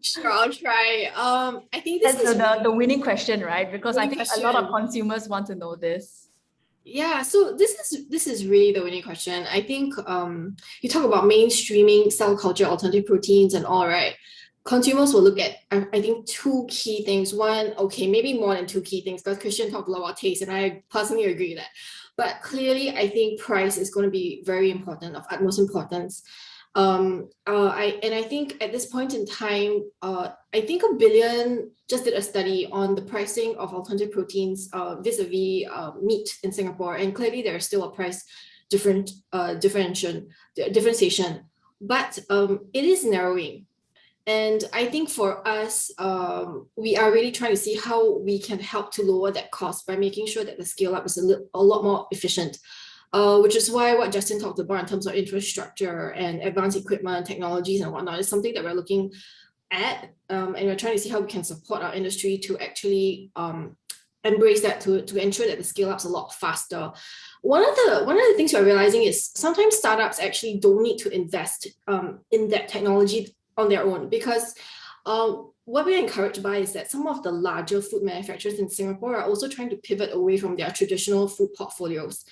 Sure, I'll try. I think this is the winning question, right? Because I think a lot of question. consumers want to know this. Yeah, so this is really the winning question. I think you talk about mainstreaming cell culture alternative proteins and all, right? Consumers will look at, I think, two key things. One, okay, maybe more than two key things, because Christian talked a lot about taste, and I personally agree with that. But clearly, I think price is going to be very important, of utmost importance. I think at this point in time, I think a Billion just did a study on the pricing of alternative proteins vis-a-vis meat in Singapore, and clearly there is still a price differentiation, but it is narrowing. And I think for us, we are really trying to see how we can help to lower that cost by making sure that the scale up is a lot more efficient. Which is why what Justin talked about in terms of infrastructure and advanced equipment, technologies and whatnot is something that we're looking at, and we're trying to see how we can support our industry to actually embrace that, to ensure that the scale up's a lot faster. One of the things we're realizing is sometimes startups actually don't need to invest in that technology on their own, because what we're encouraged by is that some of the larger food manufacturers in Singapore are also trying to pivot away from their traditional food portfolios.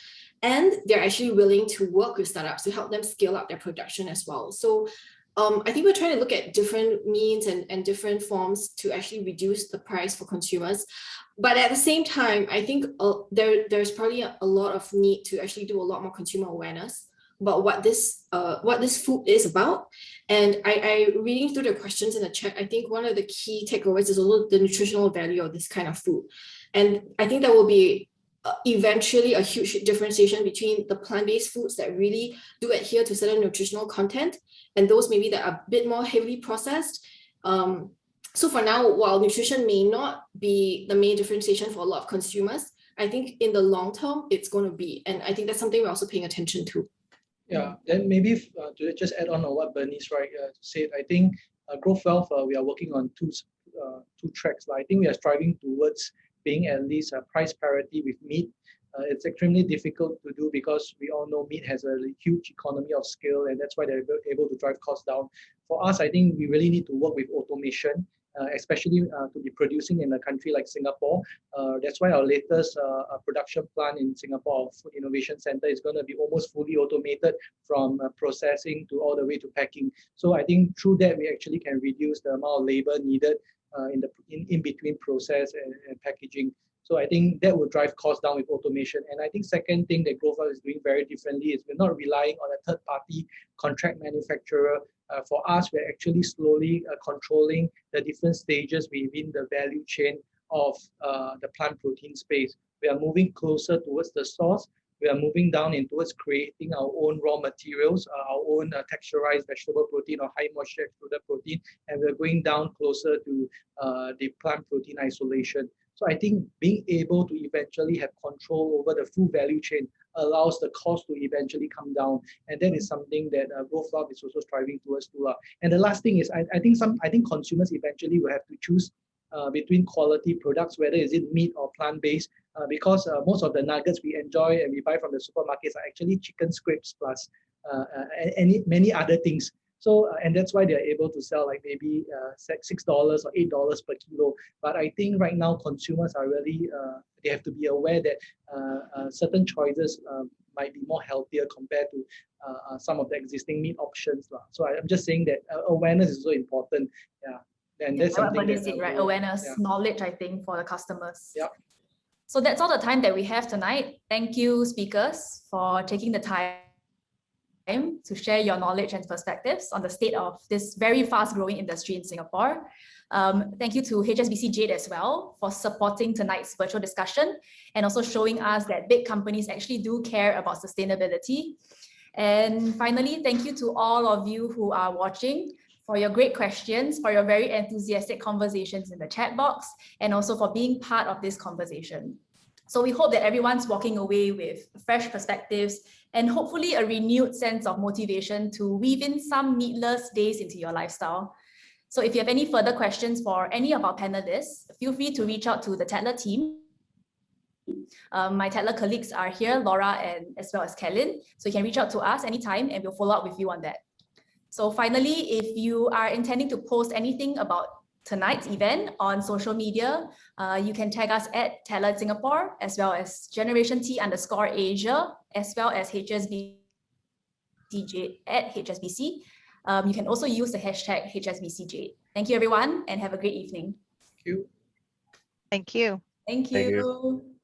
And they're actually willing to work with startups to help them scale up their production as well. So I think we're trying to look at different means and different forms to actually reduce the price for consumers. But at the same time, I think there's probably a lot of need to actually do a lot more consumer awareness about what this food is about. And I reading through the questions in the chat, I think one of the key takeaways is also the nutritional value of this kind of food. And I think that will be eventually a huge differentiation between the plant-based foods that really do adhere to certain nutritional content and those maybe that are a bit more heavily processed. So for now, while nutrition may not be the main differentiation for a lot of consumers, I think in the long term, it's going to be. And I think that's something we're also paying attention to. Yeah, then maybe to just add on what Bernice said, I think Growthwell, we are working on two tracks. I think we are striving towards being at least a price parity with meat. It's extremely difficult to do because we all know meat has a huge economy of scale, and that's why they're able to drive costs down. For us, I think we really need to work with automation, especially to be producing in a country like Singapore. That's why our latest production plant in Singapore, our Food Innovation Center, is going to be almost fully automated from processing to all the way to packing. So I think through that, we actually can reduce the amount of labor needed in between process and packaging. So I think that will drive costs down with automation. And I think second thing that Growthwell is doing very differently is we're not relying on a third-party contract manufacturer. For us, we're actually slowly controlling the different stages within the value chain of the plant protein space. We are moving closer towards the source. We are moving down towards creating our own raw materials, our own texturized vegetable protein or high moisture extruded protein, and we're going down closer to the plant protein isolation. So I think being able to eventually have control over the full value chain allows the cost to eventually come down, and that is something that Growthwell is also striving towards too. And the last thing is, I think consumers eventually will have to choose between quality products, whether is it meat or plant-based, because most of the nuggets we enjoy and we buy from the supermarkets are actually chicken scrapes plus many other things. So, and that's why they're able to sell like maybe $6 or $8 per kilo. But I think right now consumers are really, they have to be aware that certain choices might be more healthier compared to some of the existing meat options. So I'm just saying that awareness is so important. Yeah. And that's something that, right? Awareness, knowledge, I think, for the customers. Yeah. So that's all the time that we have tonight. Thank you, speakers, for taking the time to share your knowledge and perspectives on the state of this very fast-growing industry in Singapore. Thank you to HSBC Jade as well for supporting tonight's virtual discussion and also showing us that big companies actually do care about sustainability. And finally, thank you to all of you who are watching for your great questions, for your very enthusiastic conversations in the chat box, and also for being part of this conversation. So we hope that everyone's walking away with fresh perspectives and hopefully a renewed sense of motivation to weave in some meatless days into your lifestyle. So if you have any further questions for any of our panelists, feel free to reach out to the Tatler team. My Tatler colleagues are here, Laura and as well as Kellen. So you can reach out to us anytime and we'll follow up with you on that. So finally, if you are intending to post anything about tonight's event on social media, you can tag us at Tatler Singapore, as well as Generation_T_Asia, as well as HSBC at HSBC. You can also use the hashtag HSBCJ. Thank you, everyone, and have a great evening. Thank you. Thank you. Thank you.